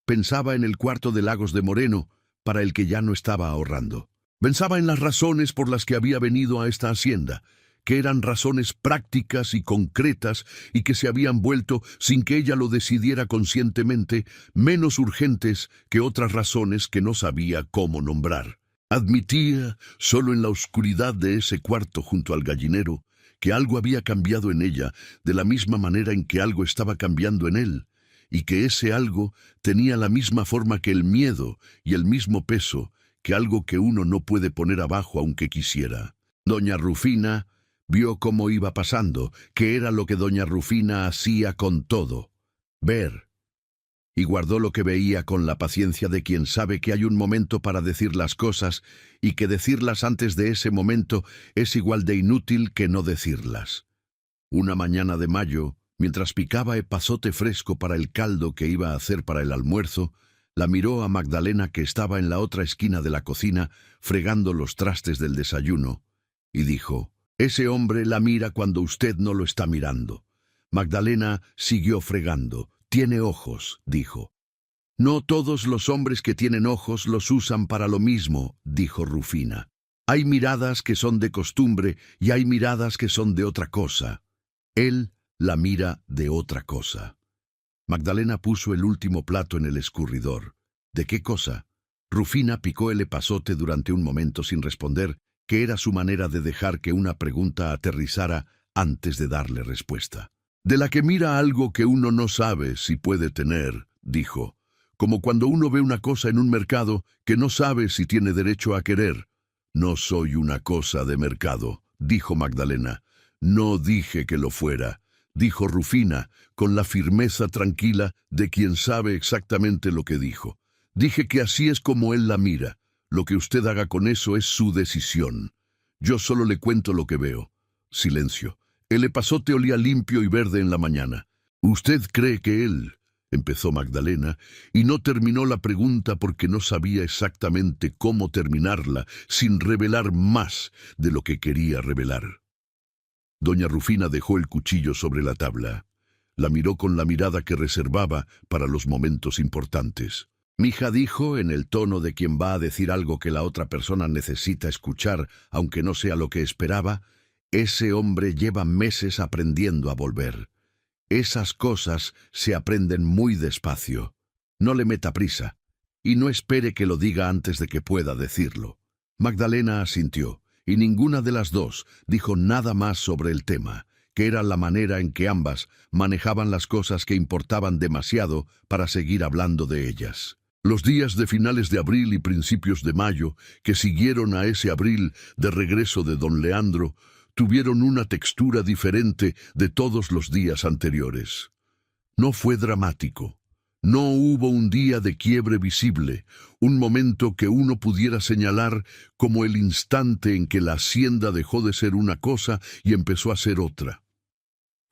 S1: Pensaba en el cuarto de Lagos de Moreno, para el que ya no estaba ahorrando. Pensaba en las razones por las que había venido a esta hacienda, que eran razones prácticas y concretas y que se habían vuelto, sin que ella lo decidiera conscientemente, menos urgentes que otras razones que no sabía cómo nombrar. Admitía, solo en la oscuridad de ese cuarto junto al gallinero, que algo había cambiado en ella de la misma manera en que algo estaba cambiando en él, y que ese algo tenía la misma forma que el miedo y el mismo peso que algo que uno no puede poner abajo aunque quisiera. Doña Rufina vio cómo iba pasando, que era lo que doña Rufina hacía con todo: ver. Y guardó lo que veía con la paciencia de quien sabe que hay un momento para decir las cosas y que decirlas antes de ese momento es igual de inútil que no decirlas. Una mañana de mayo, mientras picaba epazote fresco para el caldo que iba a hacer para el almuerzo, la miró a Magdalena, que estaba en la otra esquina de la cocina fregando los trastes del desayuno, y dijo: «Ese hombre la mira cuando usted no lo está mirando». Magdalena siguió fregando. «Tiene ojos», dijo. «No todos los hombres que tienen ojos los usan para lo mismo», dijo Rufina. «Hay miradas que son de costumbre y hay miradas que son de otra cosa. Él la mira de otra cosa». Magdalena puso el último plato en el escurridor. ¿De qué cosa? Rufina picó el epazote durante un momento sin responder, que era su manera de dejar que una pregunta aterrizara antes de darle respuesta. «De la que mira algo que uno no sabe si puede tener», dijo, «como cuando uno ve una cosa en un mercado que no sabe si tiene derecho a querer». «No soy una cosa de mercado», dijo Magdalena. «No dije que lo fuera», dijo Rufina, con la firmeza tranquila de quien sabe exactamente lo que dijo. «Dije que así es como él la mira. Lo que usted haga con eso es su decisión. Yo solo le cuento lo que veo». Silencio. El epazote olía limpio y verde en la mañana. «¿Usted cree que él...?» empezó Magdalena, y no terminó la pregunta porque no sabía exactamente cómo terminarla sin revelar más de lo que quería revelar. Doña Rufina dejó el cuchillo sobre la tabla. La miró con la mirada que reservaba para los momentos importantes. «Mija», dijo, en el tono de quien va a decir algo que la otra persona necesita escuchar, aunque no sea lo que esperaba, «ese hombre lleva meses aprendiendo a volver. Esas cosas se aprenden muy despacio. No le meta prisa, y no espere que lo diga antes de que pueda decirlo». Magdalena asintió, y ninguna de las dos dijo nada más sobre el tema, que era la manera en que ambas manejaban las cosas que importaban demasiado para seguir hablando de ellas. Los días de finales de abril y principios de mayo, que siguieron a ese abril de regreso de don Leandro, tuvieron una textura diferente de todos los días anteriores. No fue dramático. No hubo un día de quiebre visible, un momento que uno pudiera señalar como el instante en que la hacienda dejó de ser una cosa y empezó a ser otra.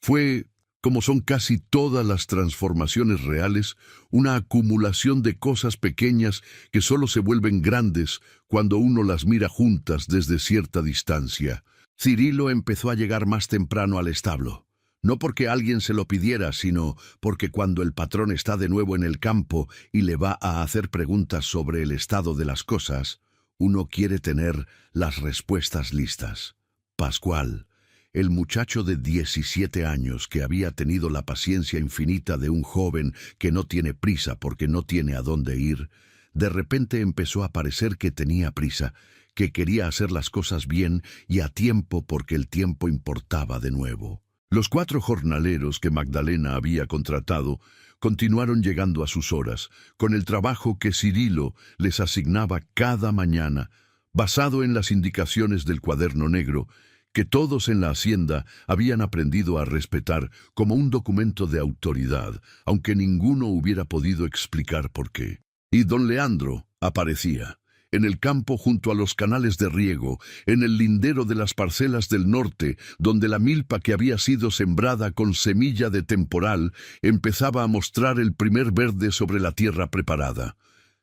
S1: Fue Como son casi todas las transformaciones reales, una acumulación de cosas pequeñas que solo se vuelven grandes cuando uno las mira juntas desde cierta distancia. Cirilo empezó a llegar más temprano al establo. No porque alguien se lo pidiera, sino porque cuando el patrón está de nuevo en el campo y le va a hacer preguntas sobre el estado de las cosas, uno quiere tener las respuestas listas. Pascual, el muchacho de 17 años que había tenido la paciencia infinita de un joven que no tiene prisa porque no tiene a dónde ir, de repente empezó a parecer que tenía prisa, que quería hacer las cosas bien y a tiempo porque el tiempo importaba de nuevo. Los 4 jornaleros que Magdalena había contratado continuaron llegando a sus horas, con el trabajo que Cirilo les asignaba cada mañana, basado en las indicaciones del cuaderno negro, que todos en la hacienda habían aprendido a respetar como un documento de autoridad, aunque ninguno hubiera podido explicar por qué. Y don Leandro aparecía en el campo junto a los canales de riego, en el lindero de las parcelas del norte, donde la milpa que había sido sembrada con semilla de temporal empezaba a mostrar el primer verde sobre la tierra preparada.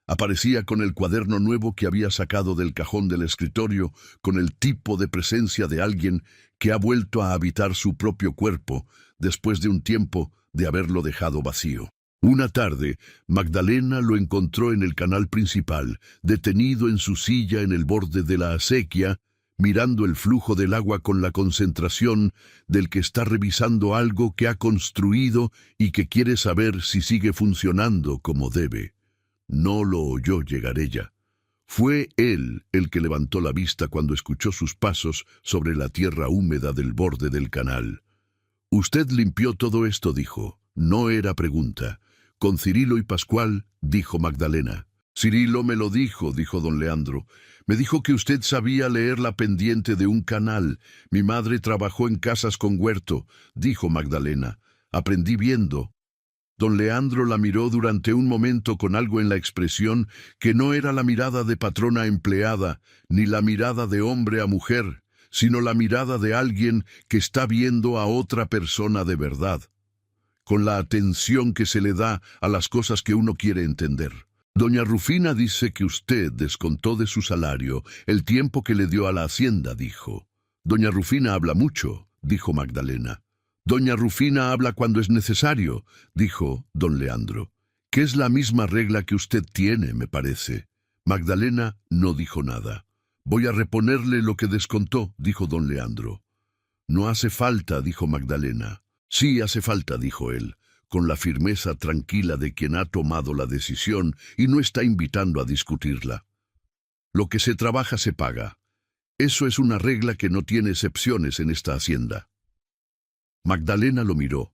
S1: Aparecía con el cuaderno nuevo que había sacado del cajón del escritorio, con el tipo de presencia de alguien que ha vuelto a habitar su propio cuerpo después de un tiempo de haberlo dejado vacío. Una tarde, Magdalena lo encontró en el canal principal, detenido en su silla en el borde de la acequia, mirando el flujo del agua con la concentración del que está revisando algo que ha construido y que quiere saber si sigue funcionando como debe. No lo oyó llegar ella. Fue él el que levantó la vista cuando escuchó sus pasos sobre la tierra húmeda del borde del canal. «Usted limpió todo esto», dijo. No era pregunta. «Con Cirilo y Pascual», dijo Magdalena. «Cirilo me lo dijo», dijo don Leandro. «Me dijo que usted sabía leer la pendiente de un canal. Mi madre trabajó en casas con huerto», dijo Magdalena. «Aprendí viendo». Don Leandro la miró durante un momento con algo en la expresión que no era la mirada de patrona a empleada, ni la mirada de hombre a mujer, sino la mirada de alguien que está viendo a otra persona de verdad, con la atención que se le da a las cosas que uno quiere entender. «Doña Rufina dice que usted descontó de su salario el tiempo que le dio a la hacienda», dijo. «Doña Rufina habla mucho», dijo Magdalena. «Doña Rufina habla cuando es necesario», dijo don Leandro. «Que es la misma regla que usted tiene, me parece». Magdalena no dijo nada. «Voy a reponerle lo que descontó», dijo don Leandro. «No hace falta», dijo Magdalena. «Sí hace falta», dijo él, con la firmeza tranquila de quien ha tomado la decisión y no está invitando a discutirla. «Lo que se trabaja se paga. Eso es una regla que no tiene excepciones en esta hacienda». Magdalena lo miró.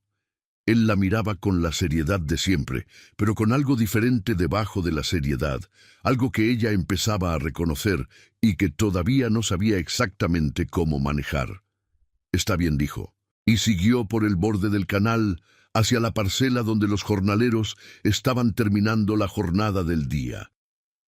S1: Él la miraba con la seriedad de siempre, pero con algo diferente debajo de la seriedad, algo que ella empezaba a reconocer y que todavía no sabía exactamente cómo manejar. «Está bien», dijo, y siguió por el borde del canal hacia la parcela donde los jornaleros estaban terminando la jornada del día.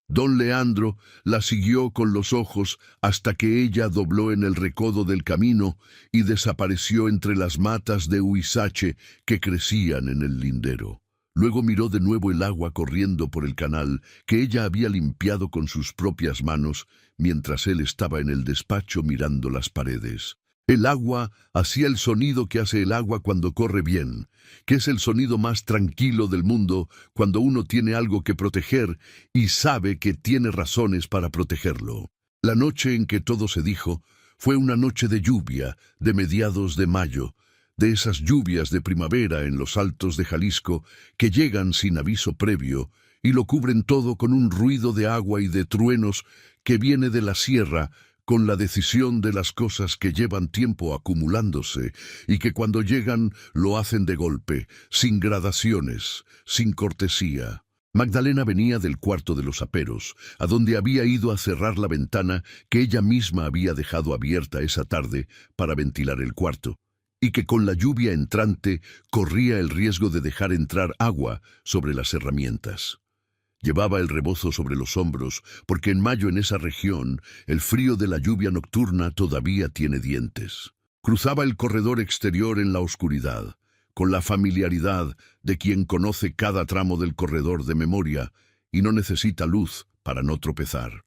S1: Don Leandro la siguió con los ojos hasta que ella dobló en el recodo del camino y desapareció entre las matas de huizache que crecían en el lindero. Luego miró de nuevo el agua corriendo por el canal que ella había limpiado con sus propias manos mientras él estaba en el despacho mirando las paredes. El agua hacía el sonido que hace el agua cuando corre bien, que es el sonido más tranquilo del mundo cuando uno tiene algo que proteger y sabe que tiene razones para protegerlo. La noche en que todo se dijo fue una noche de lluvia de mediados de mayo, de esas lluvias de primavera en los altos de Jalisco que llegan sin aviso previo y lo cubren todo con un ruido de agua y de truenos que viene de la sierra, con la decisión de las cosas que llevan tiempo acumulándose y que cuando llegan lo hacen de golpe, sin gradaciones, sin cortesía. Magdalena venía del cuarto de los aperos, a donde había ido a cerrar la ventana que ella misma había dejado abierta esa tarde para ventilar el cuarto, y que con la lluvia entrante corría el riesgo de dejar entrar agua sobre las herramientas. Llevaba el rebozo sobre los hombros, porque en mayo en esa región el frío de la lluvia nocturna todavía tiene dientes. Cruzaba el corredor exterior en la oscuridad, con la familiaridad de quien conoce cada tramo del corredor de memoria y no necesita luz para no tropezar.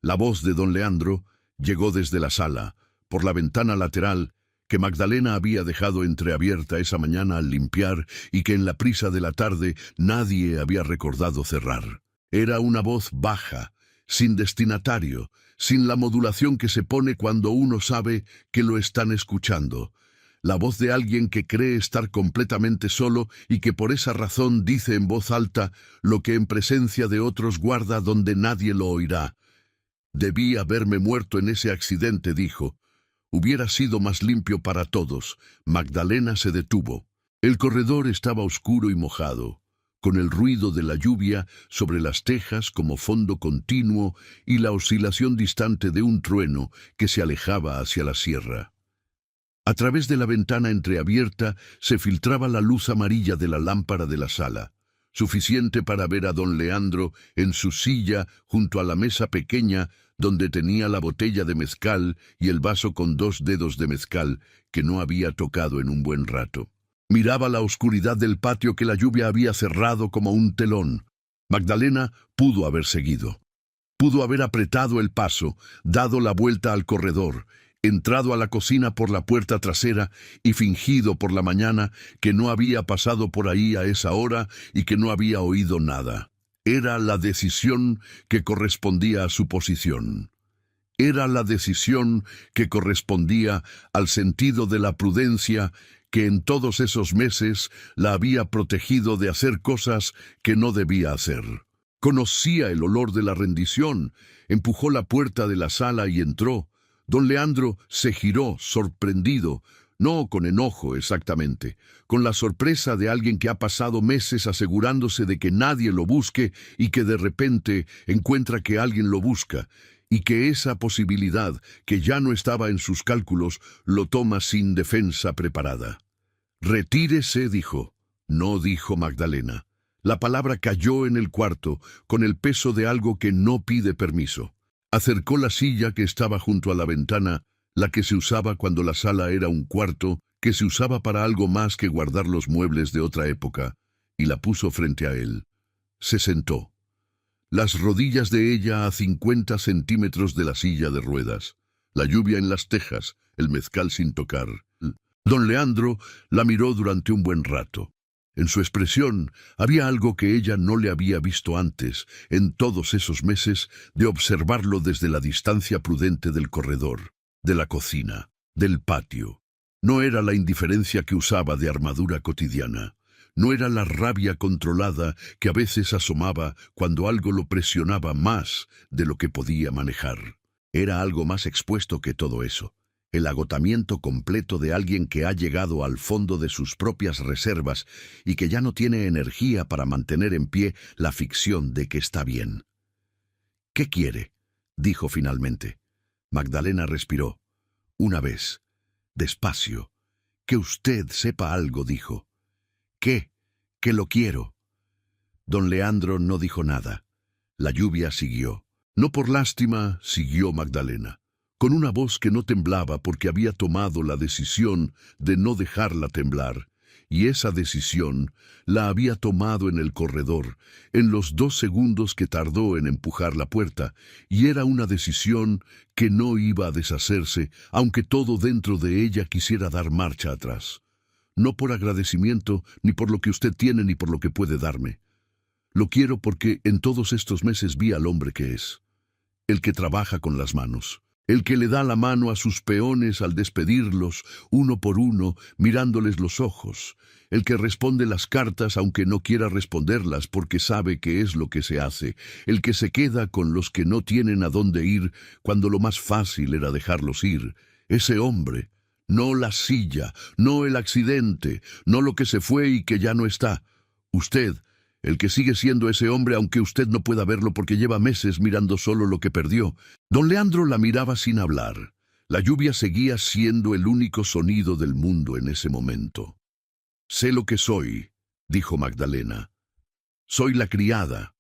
S1: La voz de don Leandro llegó desde la sala, por la ventana lateral, que Magdalena había dejado entreabierta esa mañana al limpiar y que en la prisa de la tarde nadie había recordado cerrar. Era una voz baja, sin destinatario, sin la modulación que se pone cuando uno sabe que lo están escuchando. La voz de alguien que cree estar completamente solo y que por esa razón dice en voz alta lo que en presencia de otros guarda donde nadie lo oirá. «Debí haberme muerto en ese accidente», dijo. «Hubiera sido más limpio para todos». Magdalena se detuvo. El corredor estaba oscuro y mojado, con el ruido de la lluvia sobre las tejas como fondo continuo y la oscilación distante de un trueno que se alejaba hacia la sierra. A través de la ventana entreabierta se filtraba la luz amarilla de la lámpara de la sala, suficiente para ver a don Leandro en su silla junto a la mesa pequeña donde tenía la botella de mezcal y el vaso con 2 dedos de mezcal que no había tocado en un buen rato. Miraba la oscuridad del patio que la lluvia había cerrado como un telón. Magdalena pudo haber seguido. Pudo haber apretado el paso, dado la vuelta al corredor, entrado a la cocina por la puerta trasera y fingido por la mañana que no había pasado por ahí a esa hora y que no había oído nada. Era la decisión que correspondía a su posición. Era la decisión que correspondía al sentido de la prudencia que en todos esos meses la había protegido de hacer cosas que no debía hacer. Conocía el olor de la rendición, empujó la puerta de la sala y entró. Don Leandro se giró, sorprendido, no con enojo exactamente, con la sorpresa de alguien que ha pasado meses asegurándose de que nadie lo busque y que de repente encuentra que alguien lo busca, y que esa posibilidad, que ya no estaba en sus cálculos, lo toma sin defensa preparada. «Retírese», dijo. No dijo Magdalena. La palabra cayó en el cuarto, con el peso de algo que no pide permiso. Acercó la silla que estaba junto a la ventana, la que se usaba cuando la sala era un cuarto, que se usaba para algo más que guardar los muebles de otra época, y la puso frente a él. Se sentó. Las rodillas de ella a 50 centímetros de la silla de ruedas, la lluvia en las tejas, el mezcal sin tocar. Don Leandro la miró durante un buen rato. En su expresión había algo que ella no le había visto antes, en todos esos meses de observarlo desde la distancia prudente del corredor, de la cocina, del patio. No era la indiferencia que usaba de armadura cotidiana. No era la rabia controlada que a veces asomaba cuando algo lo presionaba más de lo que podía manejar. Era algo más expuesto que todo eso. El agotamiento completo de alguien que ha llegado al fondo de sus propias reservas y que ya no tiene energía para mantener en pie la ficción de que está bien. «¿Qué quiere?», dijo finalmente. Magdalena respiró. Una vez, despacio. «Que usted sepa algo», dijo. «¿Qué? Que lo quiero». Don Leandro no dijo nada. La lluvia siguió. No por lástima, siguió Magdalena, con una voz que no temblaba porque había tomado la decisión de no dejarla temblar, y esa decisión la había tomado en el corredor, en los 2 segundos que tardó en empujar la puerta, y era una decisión que no iba a deshacerse, aunque todo dentro de ella quisiera dar marcha atrás. No por agradecimiento, ni por lo que usted tiene, ni por lo que puede darme. Lo quiero porque en todos estos meses vi al hombre que es, el que trabaja con las manos, el que le da la mano a sus peones al despedirlos, uno por uno, mirándoles los ojos, el que responde las cartas aunque no quiera responderlas porque sabe que es lo que se hace, el que se queda con los que no tienen a dónde ir cuando lo más fácil era dejarlos ir. Ese hombre, no la silla, no el accidente, no lo que se fue y que ya no está. Usted, el que sigue siendo ese hombre aunque usted no pueda verlo porque lleva meses mirando solo lo que perdió. Don Leandro la miraba sin hablar. La lluvia seguía siendo el único sonido del mundo en ese momento. «Sé lo que soy», dijo Magdalena. «Soy la criada.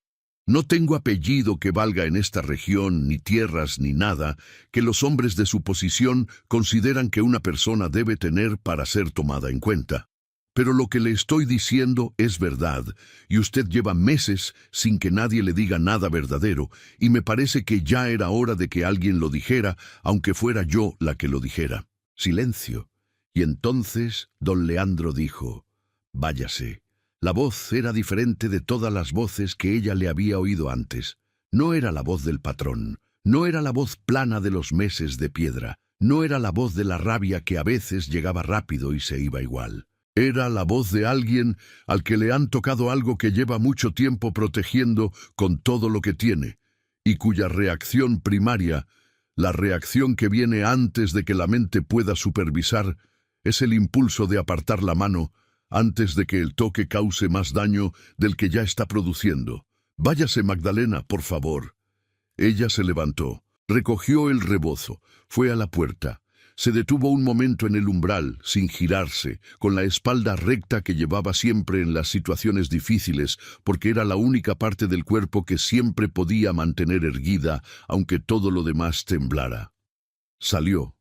S1: No tengo apellido que valga en esta región, ni tierras, ni nada, que los hombres de su posición consideran que una persona debe tener para ser tomada en cuenta. Pero lo que le estoy diciendo es verdad, y usted lleva meses sin que nadie le diga nada verdadero, y me parece que ya era hora de que alguien lo dijera, aunque fuera yo la que lo dijera. Silencio. Y entonces don Leandro dijo: «Váyase». La voz era diferente de todas las voces que ella le había oído antes. No era la voz del patrón, no era la voz plana de los meses de piedra, no era la voz de la rabia que a veces llegaba rápido y se iba igual. Era la voz de alguien al que le han tocado algo que lleva mucho tiempo protegiendo con todo lo que tiene, y cuya reacción primaria, la reacción que viene antes de que la mente pueda supervisar, es el impulso de apartar la mano antes de que el toque cause más daño del que ya está produciendo. «Váyase, Magdalena, por favor». Ella se levantó, recogió el rebozo, fue a la puerta. Se detuvo un momento en el umbral, sin girarse, con la espalda recta que llevaba siempre en las situaciones difíciles, porque era la única parte del cuerpo que siempre podía mantener erguida, aunque todo lo demás temblara. Salió.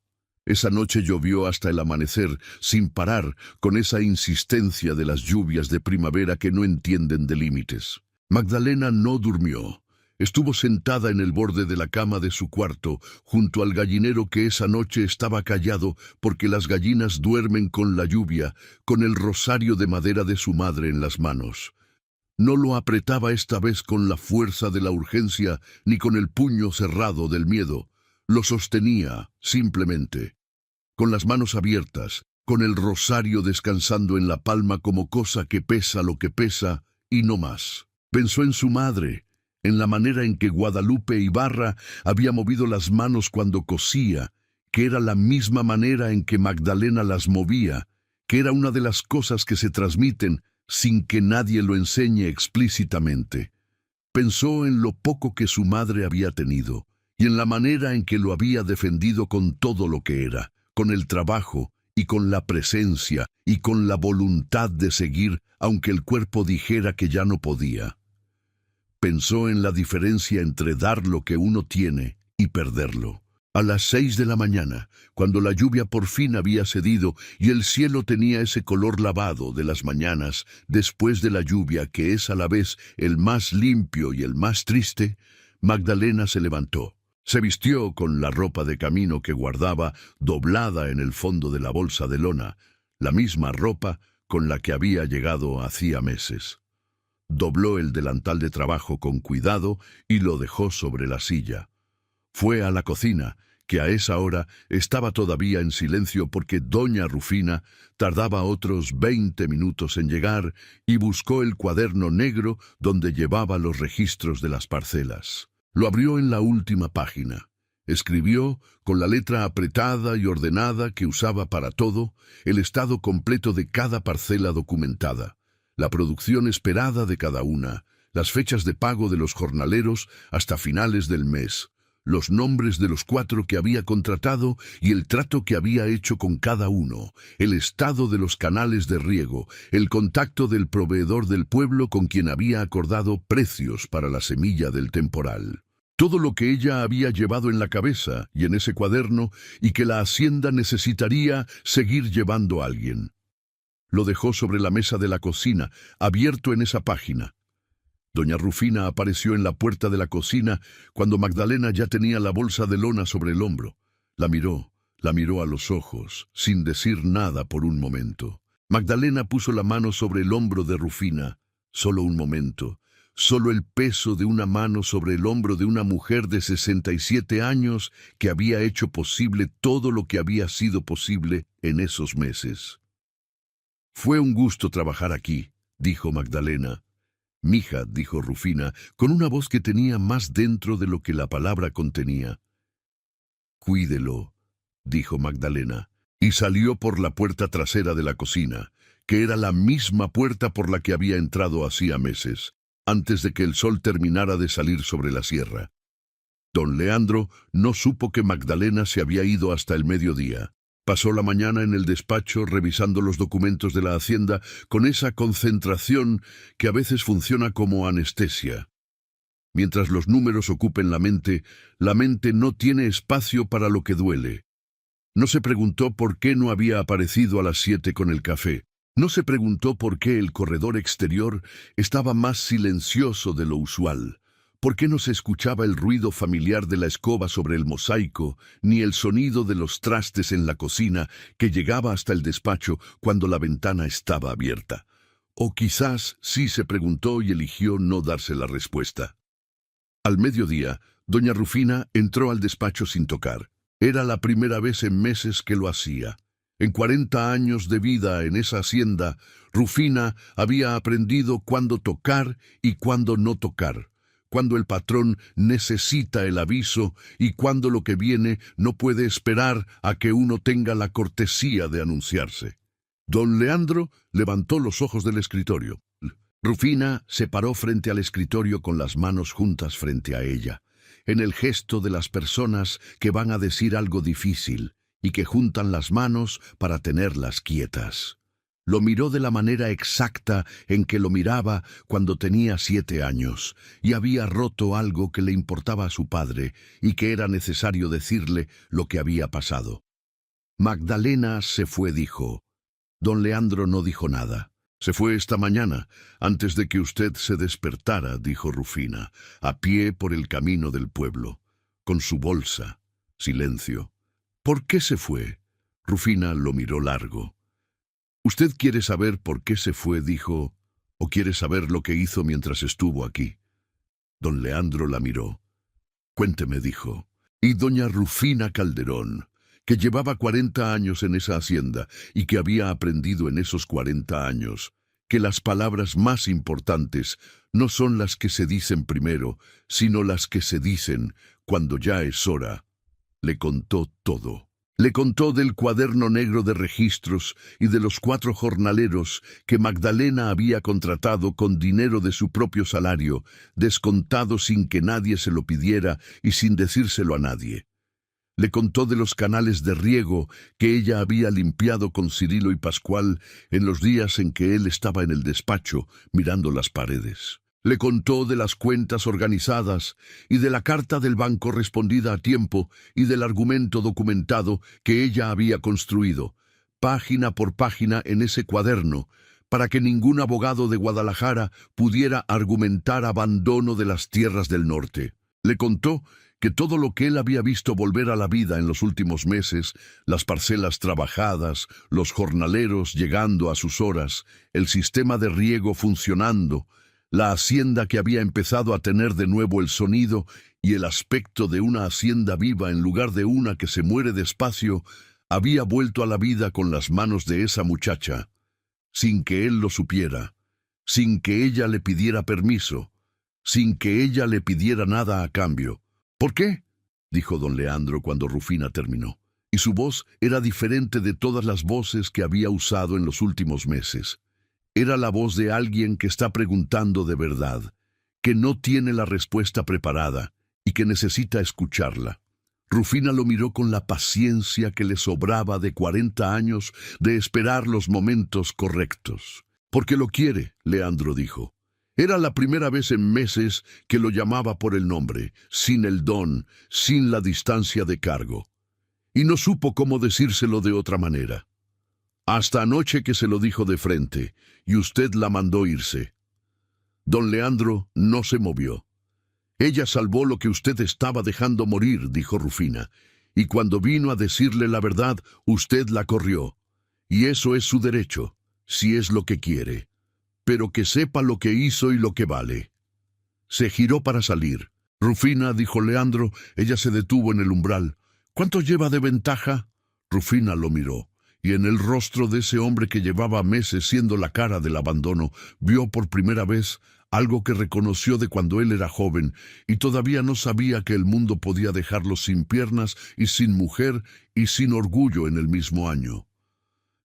S1: Esa noche llovió hasta el amanecer, sin parar, con esa insistencia de las lluvias de primavera que no entienden de límites. Magdalena no durmió. Estuvo sentada en el borde de la cama de su cuarto, junto al gallinero que esa noche estaba callado porque las gallinas duermen con la lluvia, con el rosario de madera de su madre en las manos. No lo apretaba esta vez con la fuerza de la urgencia ni con el puño cerrado del miedo. Lo sostenía, simplemente, con las manos abiertas, con el rosario descansando en la palma como cosa que pesa lo que pesa y no más. Pensó en su madre, en la manera en que Guadalupe Ibarra había movido las manos cuando cosía, que era la misma manera en que Magdalena las movía, que era una de las cosas que se transmiten sin que nadie lo enseñe explícitamente. Pensó en lo poco que su madre había tenido, y en la manera en que lo había defendido con todo lo que era, con el trabajo, y con la presencia, y con la voluntad de seguir, aunque el cuerpo dijera que ya no podía. Pensó en la diferencia entre dar lo que uno tiene y perderlo. A las 6 de la mañana, cuando la lluvia por fin había cedido y el cielo tenía ese color lavado de las mañanas después de la lluvia que es a la vez el más limpio y el más triste, Magdalena se levantó. Se vistió con la ropa de camino que guardaba doblada en el fondo de la bolsa de lona, la misma ropa con la que había llegado hacía meses. Dobló el delantal de trabajo con cuidado y lo dejó sobre la silla. Fue a la cocina, que a esa hora estaba todavía en silencio porque doña Rufina tardaba otros 20 minutos en llegar, y buscó el cuaderno negro donde llevaba los registros de las parcelas. Lo abrió en la última página. Escribió, con la letra apretada y ordenada que usaba para todo, el estado completo de cada parcela documentada, la producción esperada de cada una, las fechas de pago de los jornaleros hasta finales del mes, los nombres de los 4 que había contratado y el trato que había hecho con cada uno, el estado de los canales de riego, el contacto del proveedor del pueblo con quien había acordado precios para la semilla del temporal. Todo lo que ella había llevado en la cabeza y en ese cuaderno y que la hacienda necesitaría seguir llevando a alguien. Lo dejó sobre la mesa de la cocina, abierto en esa página. Doña Rufina apareció en la puerta de la cocina cuando Magdalena ya tenía la bolsa de lona sobre el hombro. La miró a los ojos, sin decir nada por un momento. Magdalena puso la mano sobre el hombro de Rufina. Solo un momento. Solo el peso de una mano sobre el hombro de una mujer de 67 años que había hecho posible todo lo que había sido posible en esos meses. «Fue un gusto trabajar aquí», dijo Magdalena. «Mija», dijo Rufina, con una voz que tenía más dentro de lo que la palabra contenía. «Cuídelo», dijo Magdalena, y salió por la puerta trasera de la cocina, que era la misma puerta por la que había entrado hacía meses, antes de que el sol terminara de salir sobre la sierra. Don Leandro no supo que Magdalena se había ido hasta el mediodía. Pasó la mañana en el despacho revisando los documentos de la hacienda con esa concentración que a veces funciona como anestesia. Mientras los números ocupen la mente no tiene espacio para lo que duele. No se preguntó por qué no había aparecido a las 7 con el café. No se preguntó por qué el corredor exterior estaba más silencioso de lo usual, por qué no se escuchaba el ruido familiar de la escoba sobre el mosaico, ni el sonido de los trastes en la cocina que llegaba hasta el despacho cuando la ventana estaba abierta. O quizás sí se preguntó y eligió no darse la respuesta. Al mediodía, doña Rufina entró al despacho sin tocar. Era la primera vez en meses que lo hacía. En 40 años de vida en esa hacienda, Rufina había aprendido cuándo tocar y cuándo no tocar, cuándo el patrón necesita el aviso y cuándo lo que viene no puede esperar a que uno tenga la cortesía de anunciarse. Don Leandro levantó los ojos del escritorio. Rufina se paró frente al escritorio con las manos juntas frente a ella, en el gesto de las personas que van a decir algo difícil y que juntan las manos para tenerlas quietas. Lo miró de la manera exacta en que lo miraba cuando tenía 7 años, y había roto algo que le importaba a su padre y que era necesario decirle lo que había pasado. Magdalena se fue, dijo. Don Leandro no dijo nada. Se fue esta mañana, antes de que usted se despertara, dijo Rufina, a pie por el camino del pueblo, con su bolsa. Silencio. ¿Por qué se fue? Rufina lo miró largo. ¿Usted quiere saber por qué se fue, dijo, o quiere saber lo que hizo mientras estuvo aquí? Don Leandro la miró. Cuénteme, dijo. Y doña Rufina Calderón, que llevaba 40 años en esa hacienda y que había aprendido en esos 40 años que las palabras más importantes no son las que se dicen primero, sino las que se dicen cuando ya es hora. Le contó todo. Le contó del cuaderno negro de registros y de los 4 jornaleros que Magdalena había contratado con dinero de su propio salario, descontado sin que nadie se lo pidiera y sin decírselo a nadie. Le contó de los canales de riego que ella había limpiado con Cirilo y Pascual en los días en que él estaba en el despacho mirando las paredes. Le contó de las cuentas organizadas y de la carta del banco respondida a tiempo y del argumento documentado que ella había construido, página por página en ese cuaderno, para que ningún abogado de Guadalajara pudiera argumentar abandono de las tierras del norte. Le contó que todo lo que él había visto volver a la vida en los últimos meses, las parcelas trabajadas, los jornaleros llegando a sus horas, el sistema de riego funcionando, la hacienda que había empezado a tener de nuevo el sonido y el aspecto de una hacienda viva en lugar de una que se muere despacio, había vuelto a la vida con las manos de esa muchacha, sin que él lo supiera, sin que ella le pidiera permiso, sin que ella le pidiera nada a cambio. ¿Por qué?, dijo don Leandro cuando Rufina terminó, y su voz era diferente de todas las voces que había usado en los últimos meses. Era la voz de alguien que está preguntando de verdad, que no tiene la respuesta preparada y que necesita escucharla. Rufina lo miró con la paciencia que le sobraba de 40 años de esperar los momentos correctos. «Porque lo quiere», Leandro dijo. Era la primera vez en meses que lo llamaba por el nombre, sin el don, sin la distancia de cargo. Y no supo cómo decírselo de otra manera. Hasta anoche que se lo dijo de frente, y usted la mandó irse. Don Leandro no se movió. Ella salvó lo que usted estaba dejando morir, dijo Rufina, y cuando vino a decirle la verdad, usted la corrió. Y eso es su derecho, si es lo que quiere. Pero que sepa lo que hizo y lo que vale. Se giró para salir. Rufina, dijo Leandro, ella se detuvo en el umbral. ¿Cuánto lleva de ventaja? Rufina lo miró, y en el rostro de ese hombre que llevaba meses siendo la cara del abandono, vio por primera vez algo que reconoció de cuando él era joven, y todavía no sabía que el mundo podía dejarlo sin piernas y sin mujer y sin orgullo en el mismo año.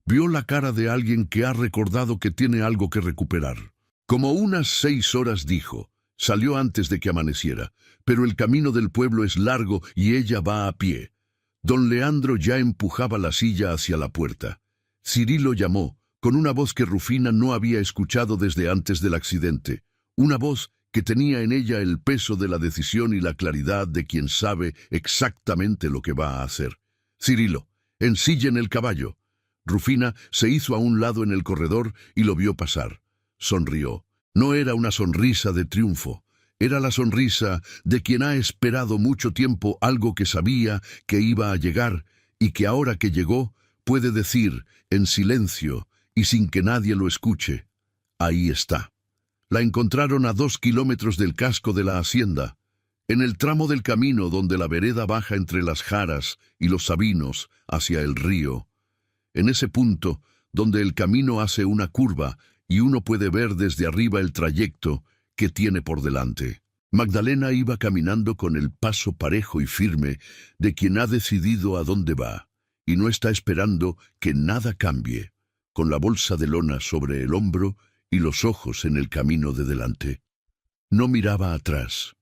S1: Vio la cara de alguien que ha recordado que tiene algo que recuperar. Como unas 6 horas dijo, salió antes de que amaneciera, pero el camino del pueblo es largo y ella va a pie. Don Leandro ya empujaba la silla hacia la puerta. Cirilo llamó, con una voz que Rufina no había escuchado desde antes del accidente, una voz que tenía en ella el peso de la decisión y la claridad de quien sabe exactamente lo que va a hacer. Cirilo, ensillen el caballo. Rufina se hizo a un lado en el corredor y lo vio pasar. Sonrió. No era una sonrisa de triunfo. Era la sonrisa de quien ha esperado mucho tiempo algo que sabía que iba a llegar y que ahora que llegó puede decir, en silencio y sin que nadie lo escuche, ahí está. La encontraron a 2 kilómetros del casco de la hacienda, en el tramo del camino donde la vereda baja entre las jaras y los sabinos hacia el río. En ese punto, donde el camino hace una curva y uno puede ver desde arriba el trayecto que tiene por delante. Magdalena iba caminando con el paso parejo y firme de quien ha decidido a dónde va, y no está esperando que nada cambie, con la bolsa de lona sobre el hombro y los ojos en el camino de delante. No miraba atrás.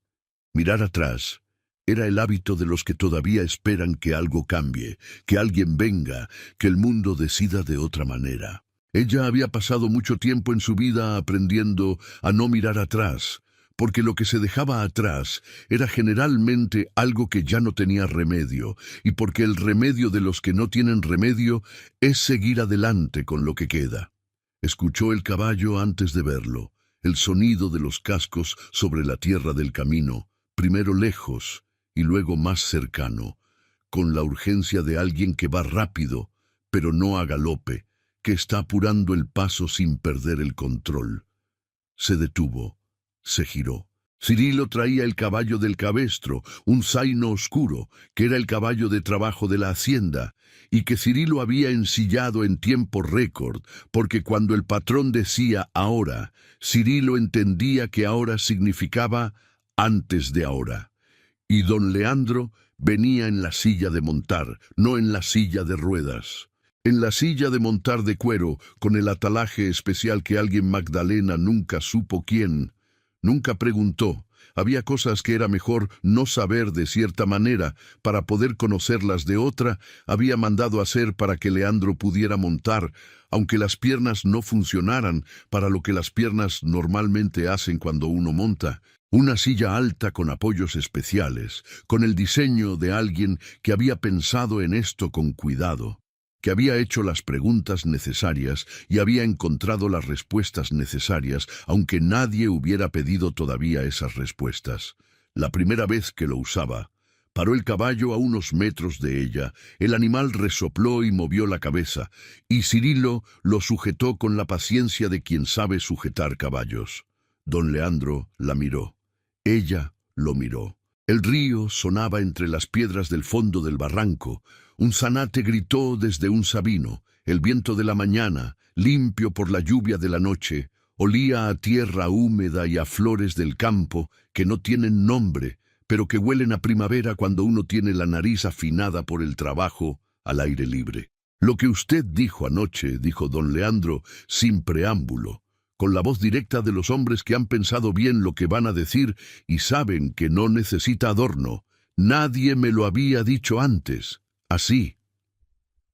S1: Mirar atrás era el hábito de los que todavía esperan que algo cambie, que alguien venga, que el mundo decida de otra manera. Ella había pasado mucho tiempo en su vida aprendiendo a no mirar atrás, porque lo que se dejaba atrás era generalmente algo que ya no tenía remedio, y porque el remedio de los que no tienen remedio es seguir adelante con lo que queda. Escuchó el caballo antes de verlo, el sonido de los cascos sobre la tierra del camino, primero lejos y luego más cercano, con la urgencia de alguien que va rápido, pero no a galope, que está apurando el paso sin perder el control. Se detuvo, se giró. Cirilo traía el caballo del cabestro, un zaino oscuro, que era el caballo de trabajo de la hacienda, y que Cirilo había ensillado en tiempo récord, porque cuando el patrón decía ahora, Cirilo entendía que ahora significaba antes de ahora. Y don Leandro venía en la silla de montar, no en la silla de ruedas. En la silla de montar de cuero, con el atalaje especial que alguien Magdalena nunca supo quién, nunca preguntó. Había cosas que era mejor no saber de cierta manera, para poder conocerlas de otra, había mandado hacer para que Leandro pudiera montar, aunque las piernas no funcionaran para lo que las piernas normalmente hacen cuando uno monta. Una silla alta con apoyos especiales, con el diseño de alguien que había pensado en esto con cuidado, que había hecho las preguntas necesarias y había encontrado las respuestas necesarias, aunque nadie hubiera pedido todavía esas respuestas. La primera vez que lo usaba, paró el caballo a unos metros de ella, el animal resopló y movió la cabeza, y Cirilo lo sujetó con la paciencia de quien sabe sujetar caballos. Don Leandro la miró. Ella lo miró. El río sonaba entre las piedras del fondo del barranco. Un zanate gritó desde un sabino. El viento de la mañana, limpio por la lluvia de la noche, olía a tierra húmeda y a flores del campo que no tienen nombre, pero que huelen a primavera cuando uno tiene la nariz afinada por el trabajo al aire libre. Lo que usted dijo anoche, dijo don Leandro, sin preámbulo, con la voz directa de los hombres que han pensado bien lo que van a decir y saben que no necesita adorno. Nadie me lo había dicho antes. Así.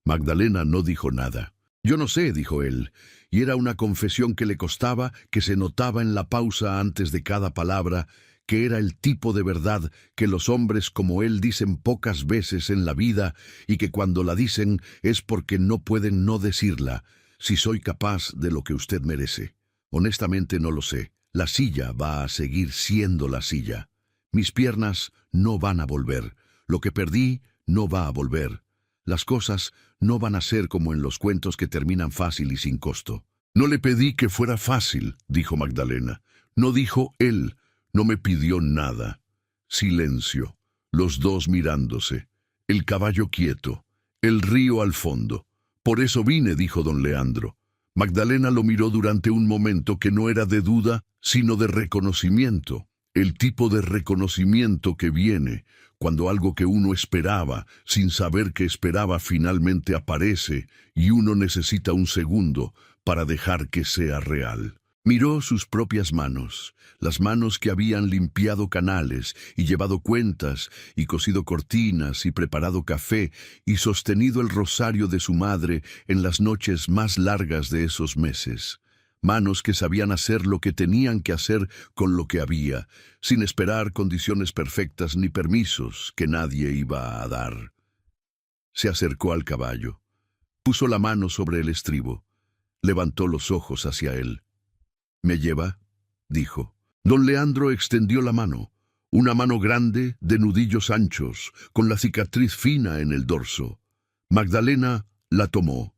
S1: Magdalena no dijo nada. Yo no sé, dijo él, y era una confesión que le costaba, que se notaba en la pausa antes de cada palabra, que era el tipo de verdad que los hombres como él dicen pocas veces en la vida y que cuando la dicen es porque no pueden no decirla. Si soy capaz de lo que usted merece. Honestamente no lo sé. La silla va a seguir siendo la silla. Mis piernas no van a volver. Lo que perdí no va a volver. Las cosas no van a ser como en los cuentos que terminan fácil y sin costo. No le pedí que fuera fácil, dijo Magdalena. No dijo él. No me pidió nada. Silencio. Los dos mirándose. El caballo quieto. El río al fondo. Por eso vine, dijo don Leandro. Magdalena lo miró durante un momento que no era de duda, sino de reconocimiento. El tipo de reconocimiento que viene cuando algo que uno esperaba, sin saber que esperaba, finalmente aparece y uno necesita un segundo para dejar que sea real. Miró sus propias manos, las manos que habían limpiado canales y llevado cuentas y cosido cortinas y preparado café y sostenido el rosario de su madre en las noches más largas de esos meses. Manos que sabían hacer lo que tenían que hacer con lo que había, sin esperar condiciones perfectas ni permisos que nadie iba a dar. Se acercó al caballo. Puso la mano sobre el estribo. Levantó los ojos hacia él. —¿Me lleva? —dijo. Don Leandro extendió la mano. Una mano grande, de nudillos anchos, con la cicatriz fina en el dorso. Magdalena la tomó.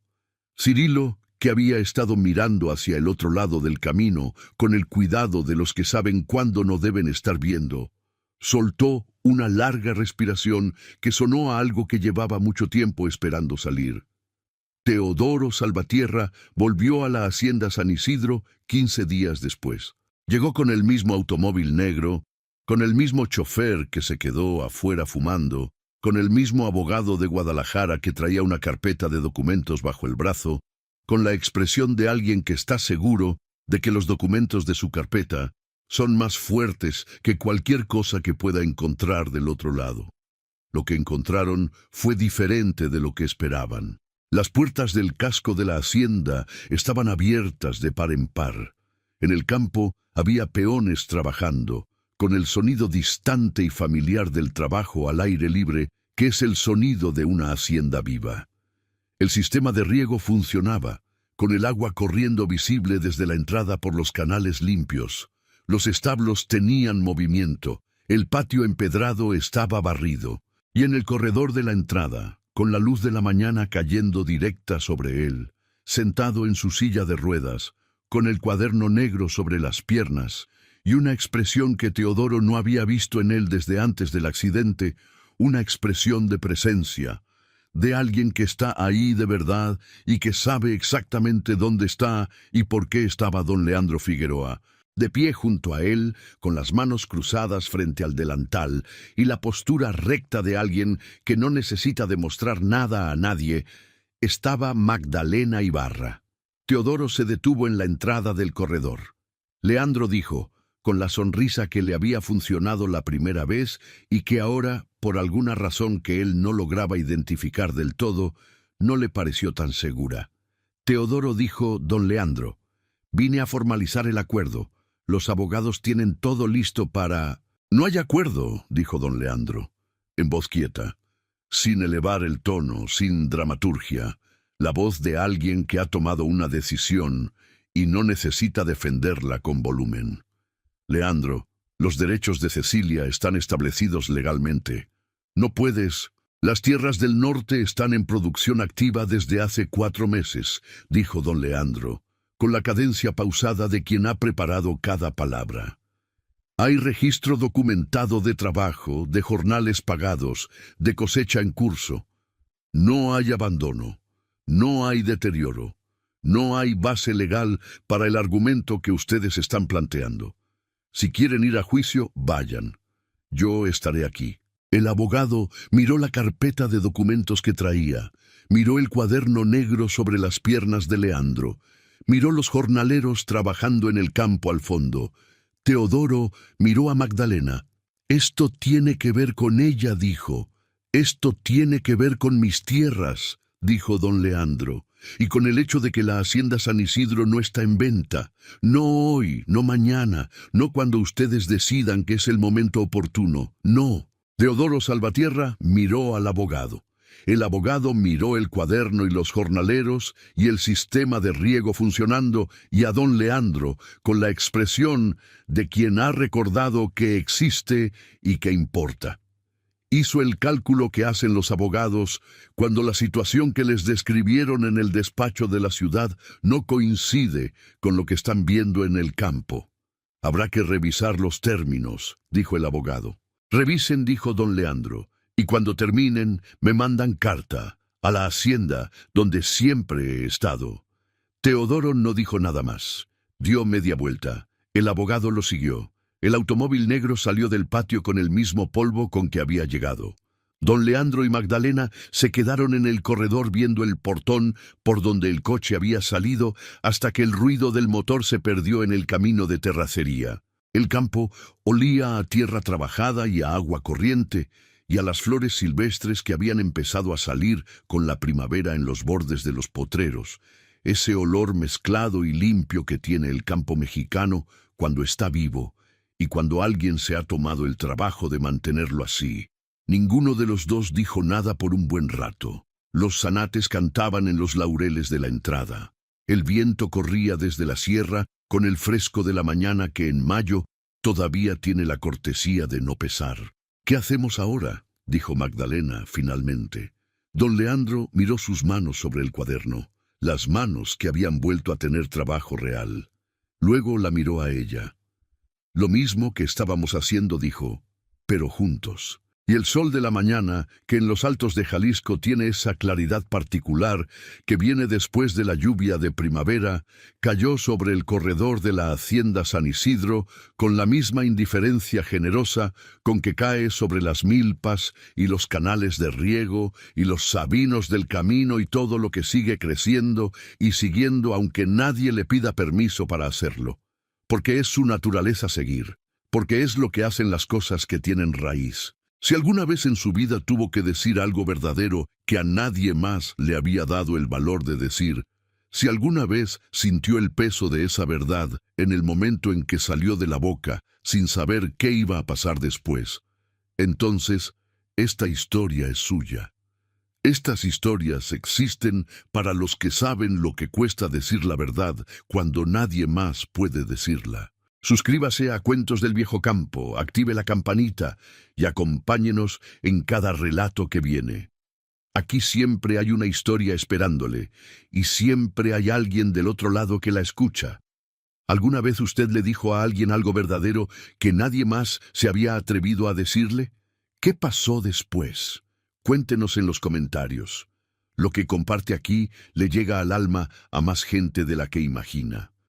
S1: Cirilo, que había estado mirando hacia el otro lado del camino, con el cuidado de los que saben cuándo no deben estar viendo, soltó una larga respiración que sonó a algo que llevaba mucho tiempo esperando salir. Teodoro Salvatierra volvió a la hacienda San Isidro 15 días después. Llegó con el mismo automóvil negro, con el mismo chofer que se quedó afuera fumando, con el mismo abogado de Guadalajara que traía una carpeta de documentos bajo el brazo, con la expresión de alguien que está seguro de que los documentos de su carpeta son más fuertes que cualquier cosa que pueda encontrar del otro lado. Lo que encontraron fue diferente de lo que esperaban. Las puertas del casco de la hacienda estaban abiertas de par en par. En el campo había peones trabajando, con el sonido distante y familiar del trabajo al aire libre, que es el sonido de una hacienda viva. El sistema de riego funcionaba, con el agua corriendo visible desde la entrada por los canales limpios. Los establos tenían movimiento, el patio empedrado estaba barrido, y en el corredor de la entrada, con la luz de la mañana cayendo directa sobre él, sentado en su silla de ruedas, con el cuaderno negro sobre las piernas, y una expresión que Teodoro no había visto en él desde antes del accidente, una expresión de presencia, de alguien que está ahí de verdad y que sabe exactamente dónde está y por qué estaba don Leandro Figueroa, de pie junto a él, con las manos cruzadas frente al delantal y la postura recta de alguien que no necesita demostrar nada a nadie, estaba Magdalena Ibarra. Teodoro se detuvo en la entrada del corredor. Leandro dijo, con la sonrisa que le había funcionado la primera vez y que ahora, por alguna razón que él no lograba identificar del todo, no le pareció tan segura. Teodoro dijo, don Leandro, vine a formalizar el acuerdo. Los abogados tienen todo listo para... No hay acuerdo, dijo don Leandro, en voz quieta, sin elevar el tono, sin dramaturgia, la voz de alguien que ha tomado una decisión y no necesita defenderla con volumen. Leandro, los derechos de Cecilia están establecidos legalmente. No puedes... Las tierras del norte están en producción activa desde hace 4 meses, dijo don Leandro, con la cadencia pausada de quien ha preparado cada palabra. Hay registro documentado de trabajo, de jornales pagados, de cosecha en curso. No hay abandono, no hay deterioro, no hay base legal para el argumento que ustedes están planteando. Si quieren ir a juicio, vayan. Yo estaré aquí. El abogado miró la carpeta de documentos que traía, miró el cuaderno negro sobre las piernas de Leandro, miró los jornaleros trabajando en el campo al fondo. Teodoro miró a Magdalena. Esto tiene que ver con ella, dijo. Esto tiene que ver con mis tierras, dijo don Leandro, y con el hecho de que la hacienda San Isidro no está en venta. No hoy, no mañana, no cuando ustedes decidan que es el momento oportuno. No. Teodoro Salvatierra miró al abogado. El abogado miró el cuaderno y los jornaleros y el sistema de riego funcionando y a don Leandro con la expresión de quien ha recordado que existe y que importa. Hizo el cálculo que hacen los abogados cuando la situación que les describieron en el despacho de la ciudad no coincide con lo que están viendo en el campo. Habrá que revisar los términos, dijo el abogado. Revisen, dijo don Leandro, y cuando terminen me mandan carta a la hacienda donde siempre he estado. Teodoro no dijo nada más. Dio media vuelta. El abogado lo siguió. El automóvil negro salió del patio con el mismo polvo con que había llegado. Don Leandro y Magdalena se quedaron en el corredor viendo el portón por donde el coche había salido hasta que el ruido del motor se perdió en el camino de terracería. El campo olía a tierra trabajada y a agua corriente, y a las flores silvestres que habían empezado a salir con la primavera en los bordes de los potreros, ese olor mezclado y limpio que tiene el campo mexicano cuando está vivo, y cuando alguien se ha tomado el trabajo de mantenerlo así. Ninguno de los dos dijo nada por un buen rato. Los zanates cantaban en los laureles de la entrada. El viento corría desde la sierra con el fresco de la mañana que en mayo todavía tiene la cortesía de no pesar. «¿Qué hacemos ahora?», dijo Magdalena finalmente. Don Leandro miró sus manos sobre el cuaderno, las manos que habían vuelto a tener trabajo real. Luego la miró a ella. «Lo mismo que estábamos haciendo», dijo, «pero juntos». Y el sol de la mañana, que en los altos de Jalisco tiene esa claridad particular que viene después de la lluvia de primavera, cayó sobre el corredor de la hacienda San Isidro con la misma indiferencia generosa con que cae sobre las milpas y los canales de riego y los sabinos del camino y todo lo que sigue creciendo y siguiendo aunque nadie le pida permiso para hacerlo. Porque es su naturaleza seguir, porque es lo que hacen las cosas que tienen raíz. Si alguna vez en su vida tuvo que decir algo verdadero que a nadie más le había dado el valor de decir, si alguna vez sintió el peso de esa verdad en el momento en que salió de la boca sin saber qué iba a pasar después, entonces esta historia es suya. Estas historias existen para los que saben lo que cuesta decir la verdad cuando nadie más puede decirla. Suscríbase a Cuentos del Viejo Campo, active la campanita y acompáñenos en cada relato que viene. Aquí siempre hay una historia esperándole y siempre hay alguien del otro lado que la escucha. ¿Alguna vez usted le dijo a alguien algo verdadero que nadie más se había atrevido a decirle? ¿Qué pasó después? Cuéntenos en los comentarios. Lo que comparte aquí le llega al alma a más gente de la que imagina.